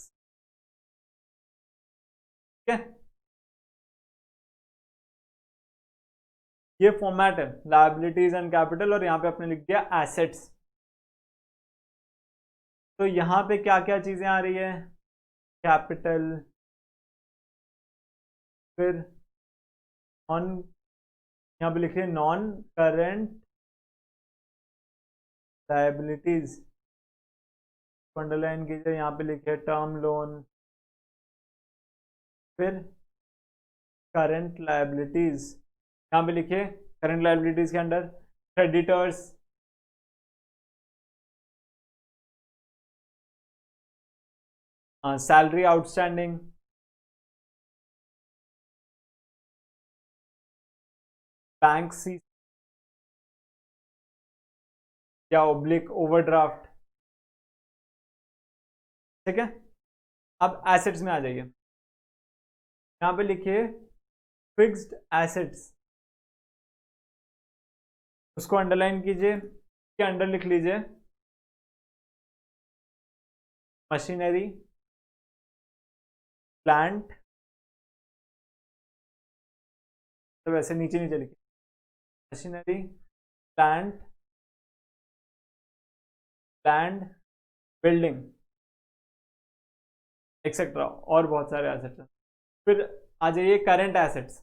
ठीक है, ये फॉर्मेट है, लायबिलिटीज एंड कैपिटल, और यहाँ पे आपने लिख दिया एसेट्स। तो यहाँ पे क्या क्या चीजें आ रही है? कैपिटल, फिर नॉन, यहाँ पे लिखिए नॉन करेंट लायबिलिटीज, अंडरलाइन कीजिए, यहाँ पे लिखिए टर्म लोन, फिर करंट लायबिलिटीज, यहाँ पे लिखिए करंट लायबिलिटीज के under creditors, salary outstanding, bank सी या ओब्लिक ओवरड्राफ्ट। ठीक है, अब एसेट्स में आ जाइए, यहाँ पे लिखिए फिक्स्ड एसेट्स, उसको अंडरलाइन कीजिए, के अंडर लिख लीजिए मशीनरी, प्लांट, तो वैसे नीचे नीचे लिखिए machinery, plant, land, building, etcetera, और बहुत सारे एसेट्स हैं। फिर आ जाइए करंट एसेट्स,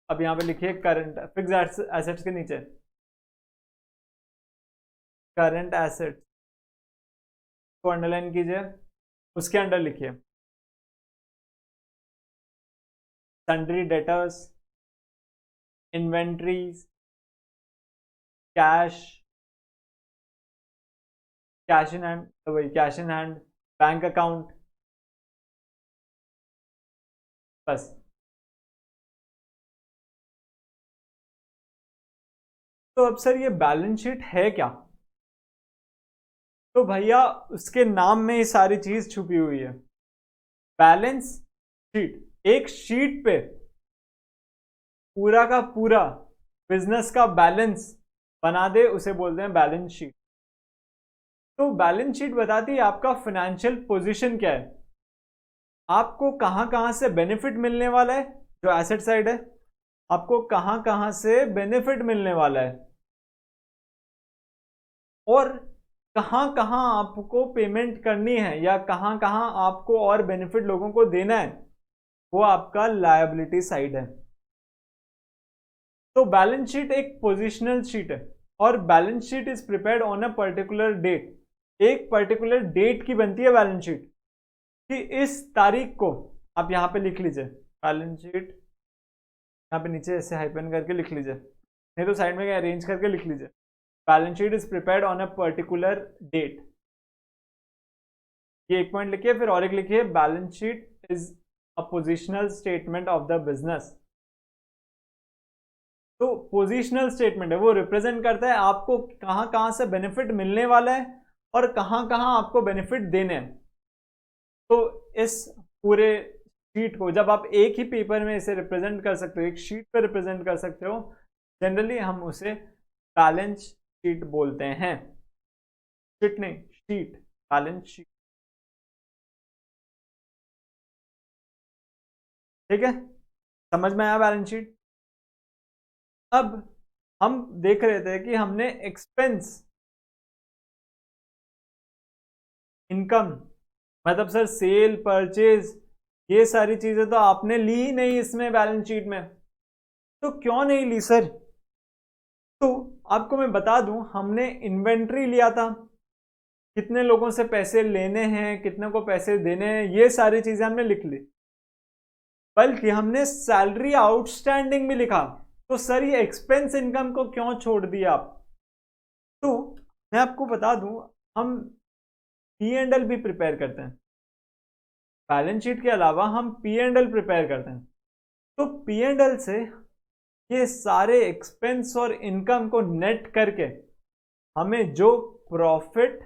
अब यहाँ पे लिखिए करंट, फिक्स्ड एसेट्स के नीचे करंट एसेट्स को अंडरलाइन कीजिए, उसके अंडर लिखिए sundry debtors, inventories, cash, cash in hand, वही cash in hand, bank account, बस। तो अब सर ये बैलेंस शीट है क्या? तो भैया उसके नाम में ये सारी चीज छुपी हुई है। बैलेंस शीट, एक शीट पे पूरा का पूरा बिजनेस का बैलेंस बना दे, उसे बोलते हैं बैलेंस शीट। तो बैलेंस शीट बताती है आपका फाइनेंशियल पोजीशन क्या है, आपको कहां कहां से बेनिफिट मिलने वाला है, जो एसेट साइड है, आपको कहां कहां से बेनिफिट मिलने वाला है, और कहां कहां आपको पेमेंट करनी है, या कहां कहां आपको और बेनिफिट लोगों को देना है, वो आपका लायबिलिटी साइड है। तो बैलेंस शीट एक पोजिशनल शीट है, और balance sheet is prepared on a particular date, एक पर्टिकुलर डेट की बनती है बैलेंस शीट, कि इस तारीख को, आप यहां पे लिख लीजिए बैलेंस शीट, यहाँ पे नीचे ऐसे हाइपन करके लिख लीजिए, नहीं तो साइड में अरेंज करके लिख लीजिए, balance sheet is prepared on a particular date. ये एक पॉइंट लिखिए, फिर और एक लिखिए balance sheet is a positional statement of the business. तो पोजिशनल स्टेटमेंट है, वो रिप्रेजेंट करता है आपको कहां कहां से बेनिफिट मिलने वाला है और कहां कहां आपको बेनिफिट देने हैं। तो इस पूरे शीट को जब आप एक ही पेपर में इसे रिप्रेजेंट कर सकते हो, एक शीट पर रिप्रेजेंट कर सकते हो, जनरली हम उसे बैलेंस शीट बोलते हैं। शीट नहीं, शीट, बैलेंस शीट। ठीक है, समझ में आया बैलेंस शीट? अब हम देख रहे थे कि हमने एक्सपेंस, इनकम, मतलब सर सेल परचेज, ये सारी चीजें तो आपने ली ही नहीं इसमें बैलेंस शीट में। तो क्यों नहीं ली सर? तो आपको मैं बता दूं, हमने इन्वेंट्री लिया था, कितने लोगों से पैसे लेने हैं, कितने को पैसे देने हैं, ये सारी चीजें हमने लिख ली, बल्कि हमने सैलरी आउटस्टैंडिंग भी लिखा। तो सर ये एक्सपेंस इनकम को क्यों छोड़ दिया आप? तो मैं आपको बता दूं, हम P&L भी प्रिपेयर करते हैं, बैलेंस शीट के अलावा हम P&L प्रिपेयर करते हैं। तो P&L से ये सारे एक्सपेंस और इनकम को नेट करके हमें जो प्रॉफिट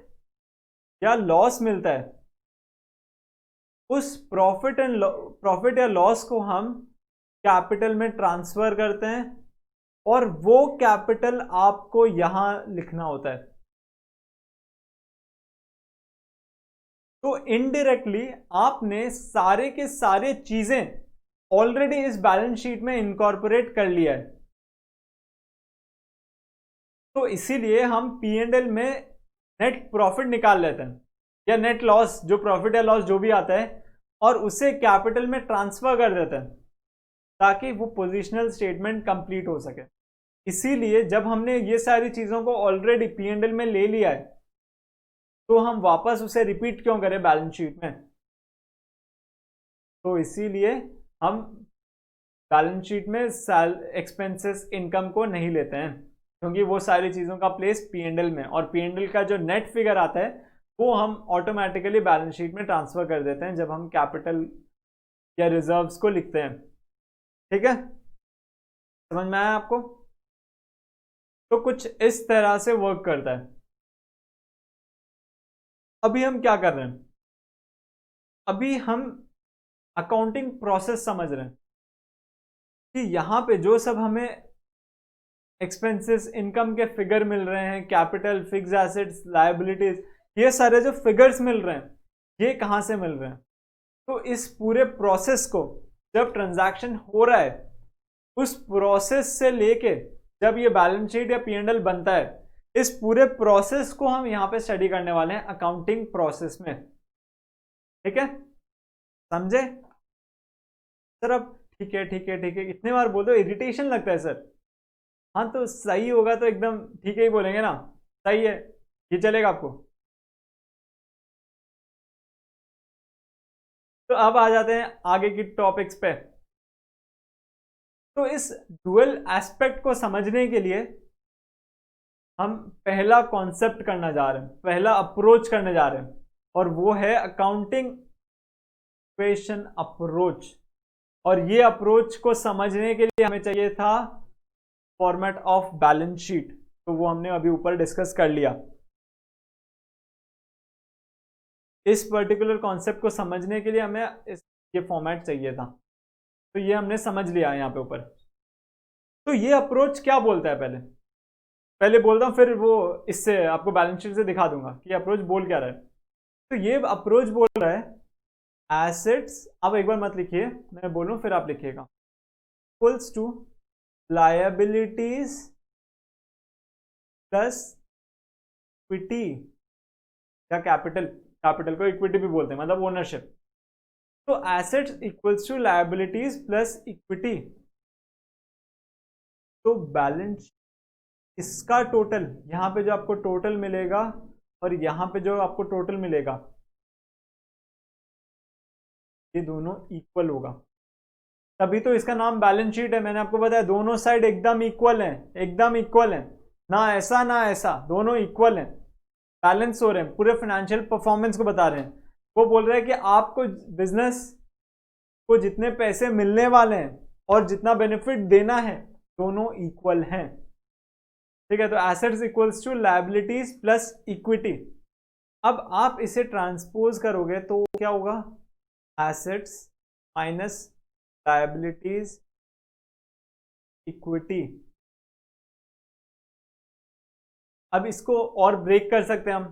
या लॉस मिलता है, उस प्रॉफिट या लॉस को हम कैपिटल में ट्रांसफर करते हैं, और वो कैपिटल आपको यहां लिखना होता है। तो इनडायरेक्टली आपने सारे के सारे चीजें ऑलरेडी इस बैलेंस शीट में इनकॉर्पोरेट कर लिया है। तो इसीलिए हम P&L में नेट प्रॉफिट निकाल लेते हैं, या नेट लॉस, जो प्रॉफिट या लॉस जो भी आता है, और उसे कैपिटल में ट्रांसफर कर देते हैं ताकि वो पोजीशनल स्टेटमेंट कंप्लीट हो सके। इसीलिए जब हमने ये सारी चीजों को ऑलरेडी P&L में ले लिया है, तो हम वापस उसे रिपीट क्यों करें बैलेंस शीट में। तो इसीलिए हम बैलेंस शीट में एक्सपेंसेस इनकम को नहीं लेते हैं, क्योंकि वो सारी चीज़ों का प्लेस P&L में, और P&L का जो नेट फिगर आता है वो हम ऑटोमेटिकली बैलेंस शीट में ट्रांसफर कर देते हैं जब हम कैपिटल या रिजर्व्स को लिखते हैं। ठीक है, समझ में आया आपको? तो कुछ इस तरह से वर्क करता है। अभी हम क्या कर रहे हैं, अभी हम अकाउंटिंग प्रोसेस समझ रहे हैं कि यहां पे जो सब हमें एक्सपेंसेस इनकम के फिगर मिल रहे हैं, कैपिटल, फिक्स एसेट्स, लायबिलिटीज, ये सारे जो फिगर्स मिल रहे हैं, ये कहां से मिल रहे हैं। तो इस पूरे प्रोसेस को, जब ट्रांजैक्शन हो रहा है, उस प्रोसेस से लेके जब ये बैलेंस शीट या P&L बनता है, इस पूरे प्रोसेस को हम यहां पे स्टडी करने वाले हैं अकाउंटिंग प्रोसेस में। ठीक है, समझे सर? अब ठीक है ठीक है ठीक है, इतने बार बोल दो, इरिटेशन लगता है सर। हाँ तो सही होगा तो एकदम ठीक है ही बोलेंगे ना, सही है, ये चलेगा आपको? तो अब आ जाते हैं आगे की टॉपिक्स पे। तो इस डुअल एस्पेक्ट को समझने के लिए हम पहला कॉन्सेप्ट करना जा रहे हैं, पहला अप्रोच करने जा रहे हैं, और वो है अकाउंटिंग इक्वेशन अप्रोच। और ये अप्रोच को समझने के लिए हमें चाहिए था फॉर्मेट ऑफ बैलेंस शीट, तो वो हमने अभी ऊपर डिस्कस कर लिया। इस पर्टिकुलर कॉन्सेप्ट को समझने के लिए हमें ये फॉर्मेट चाहिए था, तो ये हमने समझ लिया यहाँ पे ऊपर। तो ये अप्रोच क्या बोलता है, पहले पहले बोलता हूँ, फिर वो इससे आपको बैलेंस शीट से दिखा दूंगा कि अप्रोच बोल क्या रहा है। तो ये अप्रोच बोल रहा है एसेट्स, अब एक बार मत लिखिए, मैं बोलूँ फिर आप लिखिएगा, equals to liabilities plus equity या कैपिटल, कैपिटल को इक्विटी भी बोलते हैं, मतलब ओनरशिप। तो assets equals to liabilities plus equity. तो बैलेंस, इसका टोटल, यहां पे जो आपको टोटल मिलेगा और यहां पे जो आपको टोटल मिलेगा, ये दोनों इक्वल होगा, तभी तो इसका नाम बैलेंस शीट है। मैंने आपको बताया दोनों साइड एकदम इक्वल हैं, एकदम इक्वल हैं, ना ऐसा ना ऐसा, दोनों इक्वल हैं, बैलेंस हो रहे हैं, पूरे फाइनेंशियल परफॉर्मेंस को बता रहे हैं। वो बोल रहे हैं कि आपको बिजनेस को जितने पैसे मिलने वाले हैं और जितना बेनिफिट देना है, दोनों इक्वल हैं। ठीक है, तो assets equals to liabilities plus equity. अब आप इसे ट्रांसपोज करोगे तो क्या होगा, एसेट्स माइनस लायबिलिटीज इक्विटी। अब इसको और ब्रेक कर सकते हैं हम,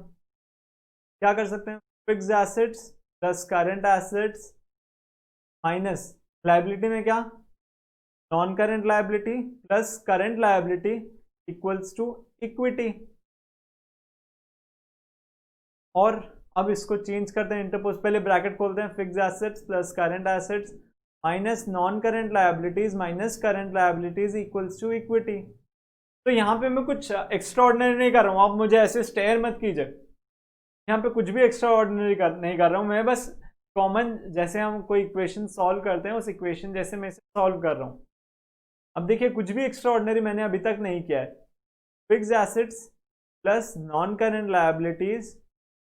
क्या कर सकते हैं, fix assets plus current assets minus liability में क्या, non current liability plus current liability equals to equity. और अब इसको चेंज करते हैं, इंटरपोज, पहले ब्रैकेट खोलते हैं, fix assets plus current assets minus non current liabilities minus current liabilities equals to equity. तो यहाँ पे मैं कुछ एक्स्ट्रा ऑर्डिनरी नहीं कर रहा हूँ, आप मुझे ऐसे स्टेयर मत कीजिए, यहाँ पे कुछ भी एक्स्ट्रा ऑर्डिनरी नहीं कर रहा हूँ मैं, बस कॉमन जैसे हम कोई इक्वेशन सॉल्व करते हैं, उस इक्वेशन जैसे मैं इसे सॉल्व कर रहा हूँ। अब देखिए, कुछ भी एक्स्ट्रा ऑर्डिनरी मैंने अभी तक नहीं किया है। Fix assets plus non current liabilities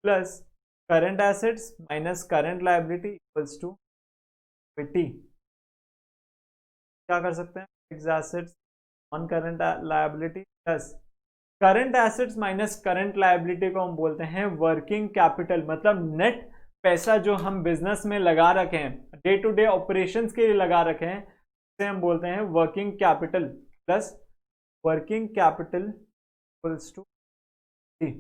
plus current assets minus current liability equals to equity. क्या कर सकते हैं, fixed assets non current liability plus current assets minus current liability को हम बोलते हैं वर्किंग कैपिटल, मतलब नेट पैसा जो हम बिजनेस में लगा रखे हैं, डे टू डे ऑपरेशंस के लिए लगा रखे हैं, उसे हम बोलते हैं working capital plus working capital equals to T.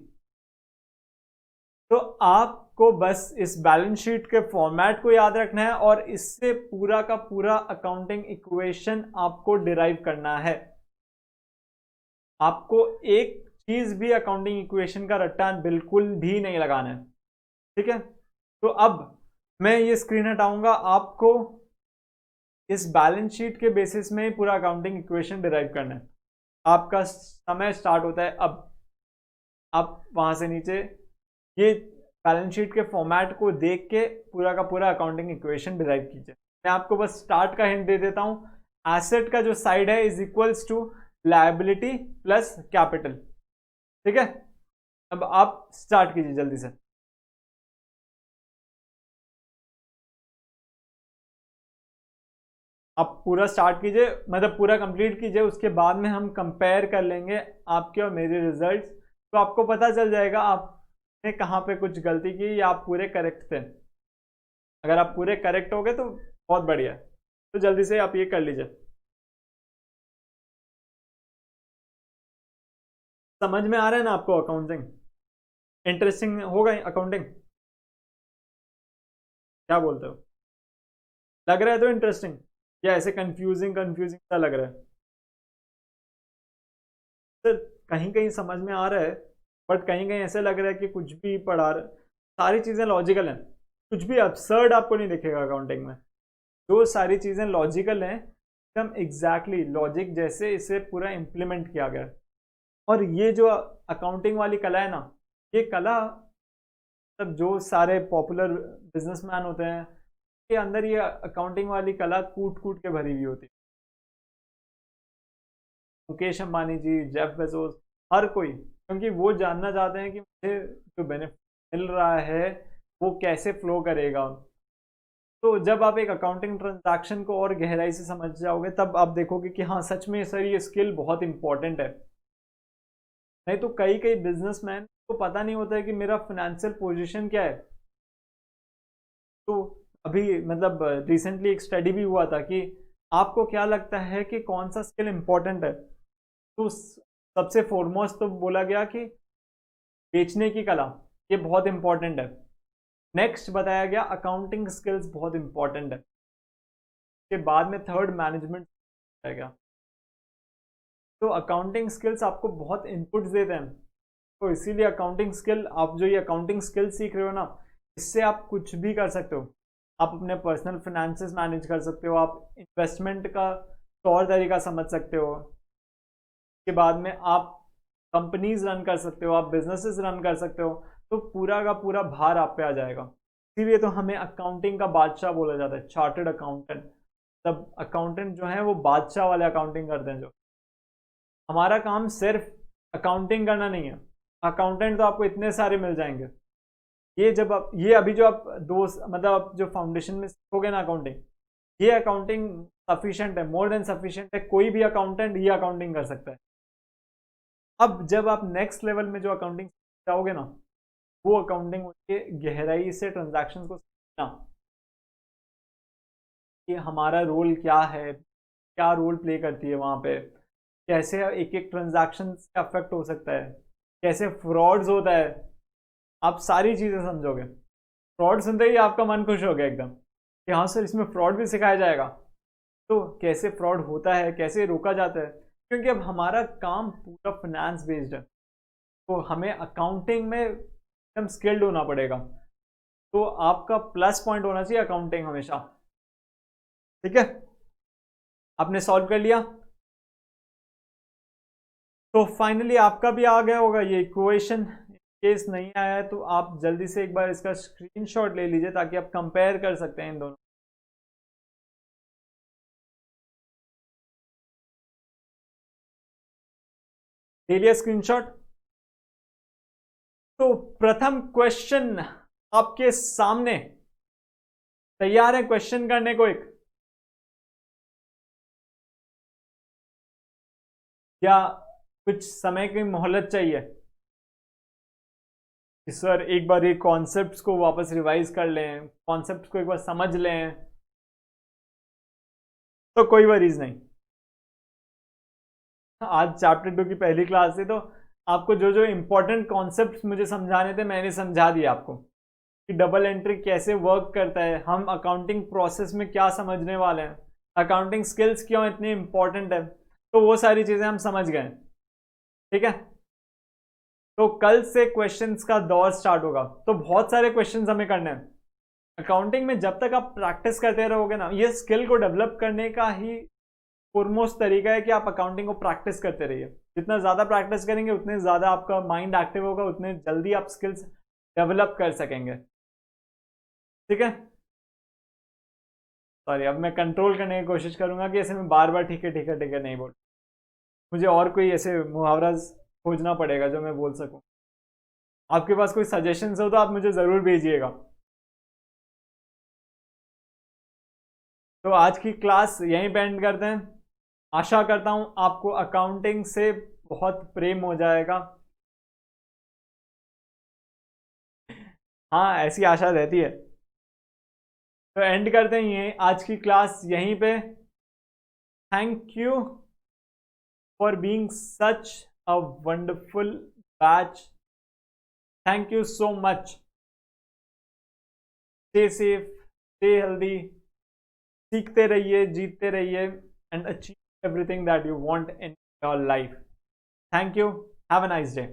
तो आपको बस इस बैलेंस शीट के फॉर्मेट को याद रखना है और इससे पूरा का पूरा अकाउंटिंग इक्वेशन आपको डिराइव करना है। आपको एक चीज भी अकाउंटिंग इक्वेशन का रट्टा बिल्कुल भी नहीं लगाना है, ठीक है। तो अब मैं ये स्क्रीन हटाऊंगा, आपको इस बैलेंस शीट के बेसिस में पूरा अकाउंटिंग इक्वेशन डिराइव करना है। आपका समय स्टार्ट होता है अब। आप वहां से नीचे ये बैलेंस शीट के फॉर्मेट को देख के पूरा का पूरा अकाउंटिंग इक्वेशन डिराइव कीजिए। मैं आपको बस स्टार्ट का हिंट दे देता हूं। एसेट का जो साइड है is equals to liability plus capital, ठीक है। अब आप स्टार्ट कीजिए जल्दी से। आप पूरा स्टार्ट कीजिए, मतलब पूरा कंप्लीट कीजिए, उसके बाद में हम कंपेयर कर लेंगे आपके और मेरे रिजल्ट्स। तो आपको पता चल जाएगा आपने कहाँ पे कुछ गलती की या आप पूरे करेक्ट थे। अगर आप पूरे करेक्ट हो गए तो बहुत बढ़िया है। तो जल्दी से आप ये कर लीजिए। समझ में आ रहा है ना आपको अकाउंटिंग? इंटरेस्टिंग होगा अकाउंटिंग? क्या बोलते हो, लग रहा है तो इंटरेस्टिंग या ऐसे कंफ्यूजिंग कंफ्यूजिंग सा लग रहा है? सर कहीं कहीं समझ में आ रहा है, बट कहीं कहीं ऐसे लग रहा है कि कुछ भी पढ़ा रहे, सारी चीज़ें लॉजिकल हैं, कुछ भी अपसर्ड आपको नहीं दिखेगा अकाउंटिंग में। जो सारी चीज़ें लॉजिकल हैं, एकदम एग्जैक्टली लॉजिक जैसे इसे पूरा इम्प्लीमेंट किया गया है। और ये जो अकाउंटिंग वाली कला है ना, ये कला मतलब जो सारे पॉपुलर बिजनेसमैन होते हैं के अंदर ये अकाउंटिंग वाली कला कूट कूट के भरी हुई होती है। मुकेश अंबानी जी, जेफ बेजोस, हर कोई, क्योंकि वो जानना चाहते हैं कि मुझे जो बेनिफिट मिल रहा है वो कैसे फ्लो करेगा। तो जब आप एक अकाउंटिंग ट्रांजैक्शन को और गहराई से समझ जाओगे तब आप देखोगे कि हाँ सच में सर ये स्किल बहुत इंपॉर्टेंट है। नहीं तो कई कई बिजनेसमैन को पता नहीं होता है कि मेरा फाइनेंशियल पोजीशन क्या है। तो अभी मतलब रिसेंटली एक स्टडी भी हुआ था कि आपको क्या लगता है कि कौन सा स्किल इंपॉर्टेंट है। तो सबसे फॉरमोस्ट तो बोला गया कि बेचने की कला, ये बहुत इंपॉर्टेंट है। नेक्स्ट बताया गया अकाउंटिंग स्किल्स बहुत इंपॉर्टेंट है। के बाद में थर्ड मैनेजमेंट बताया गया। तो अकाउंटिंग स्किल्स आपको बहुत इनपुट्स देते हैं। तो इसीलिए अकाउंटिंग स्किल, आप जो ये अकाउंटिंग स्किल सीख रहे हो ना, इससे आप कुछ भी कर सकते हो। आप अपने पर्सनल फाइनेंसेस मैनेज कर सकते हो, आप इन्वेस्टमेंट का तौर तरीका समझ सकते हो, के बाद में आप कंपनीज रन कर सकते हो, आप बिजनेसेस रन कर सकते हो। तो पूरा का पूरा भार आप पे आ जाएगा। इसीलिए तो हमें अकाउंटिंग का बादशाह बोला जाता है, चार्टर्ड अकाउंटेंट। तब अकाउंटेंट जो है वो बादशाह वाले अकाउंटिंग करते हैं। जो हमारा काम सिर्फ अकाउंटिंग करना नहीं है। अकाउंटेंट तो आपको इतने सारे मिल जाएंगे। ये जब आप ये अभी जो आप दो मतलब आप जो फाउंडेशन में सीखोगे ना अकाउंटिंग, ये अकाउंटिंग सफिशिएंट है, मोर देन सफिशिएंट है। कोई भी अकाउंटेंट ये अकाउंटिंग कर सकता है। अब जब आप नेक्स्ट लेवल में जो अकाउंटिंग जाओगे ना, वो अकाउंटिंग होती है गहराई से ट्रांजैक्शन को समझना कि हमारा रोल क्या है, क्या रोल प्ले करती है वहाँ पे, कैसे एक एक ट्रांजैक्शन से अफेक्ट हो सकता है, कैसे फ्रॉड्स होता है। आप सारी चीज़ें समझोगे। फ्रॉड सुनते ही आपका मन खुश हो गया एकदम कि हाँ सर इसमें फ्रॉड भी सिखाया जाएगा। तो कैसे फ्रॉड होता है, कैसे रोका जाता है, क्योंकि अब हमारा काम पूरा फाइनेंस बेस्ड है। तो हमें अकाउंटिंग में एकदम स्किल्ड होना पड़ेगा। तो आपका प्लस पॉइंट होना चाहिए अकाउंटिंग हमेशा, ठीक है। आपने सॉल्व कर लिया। तो फाइनली आपका भी आ गया होगा ये इक्वेशन। केस नहीं आया है तो आप जल्दी से एक बार इसका स्क्रीनशॉट ले लीजिए ताकि आप कंपेयर कर सकते हैं इन दोनों। ले लिया स्क्रीनशॉट? तो प्रथम क्वेश्चन आपके सामने, तैयार है क्वेश्चन करने को एक, या कुछ समय की मोहलत चाहिए कि सर एक बार ये कॉन्सेप्ट्स को वापस रिवाइज कर लें, कॉन्सेप्ट्स को एक बार समझ लें? तो कोई वरीज नहीं, आज चैप्टर 2 की पहली क्लास थी, तो आपको जो जो इंपॉर्टेंट कॉन्सेप्ट्स मुझे समझाने थे मैंने समझा दिया आपको कि डबल एंट्री कैसे वर्क करता है, हम अकाउंटिंग प्रोसेस में क्या समझने वाले हैं, अकाउंटिंग स्किल्स क्यों इतनी इंपॉर्टेंट है, तो वो सारी चीज़ें हम समझ गए। ठीक है, तो कल से क्वेश्चंस का दौर स्टार्ट होगा, तो बहुत सारे क्वेश्चंस हमें करने हैं अकाउंटिंग में। जब तक आप प्रैक्टिस करते रहोगे ना, ये स्किल को डेवलप करने का ही फोरमोस्ट तरीका है कि आप अकाउंटिंग को प्रैक्टिस करते रहिए। जितना ज़्यादा प्रैक्टिस करेंगे उतने ज़्यादा आपका माइंड एक्टिव होगा, उतने जल्दी आप स्किल्स डेवलप कर सकेंगे। ठीक है, सॉरी, अब मैं कंट्रोल करने की कोशिश करूंगा कि ऐसे में बार बार ठीक है ठीक है ठीक है नहीं बोल, मुझे और कोई ऐसे मुहावरा खोजना पड़ेगा जो मैं बोल सकूं। आपके पास कोई सजेशंस हो तो आप मुझे ज़रूर भेजिएगा। तो आज की क्लास यहीं पे एंड करते हैं। आशा करता हूं आपको अकाउंटिंग से बहुत प्रेम हो जाएगा। हाँ, ऐसी आशा रहती है। तो एंड करते हैं यहीं आज की क्लास यहीं पे। Thank you for being such a wonderful batch. Thank you so much. Stay safe, stay healthy, सीखते रहिए, जीतते रहिए and achieve everything that you want in your life. Thank you. Have a nice day.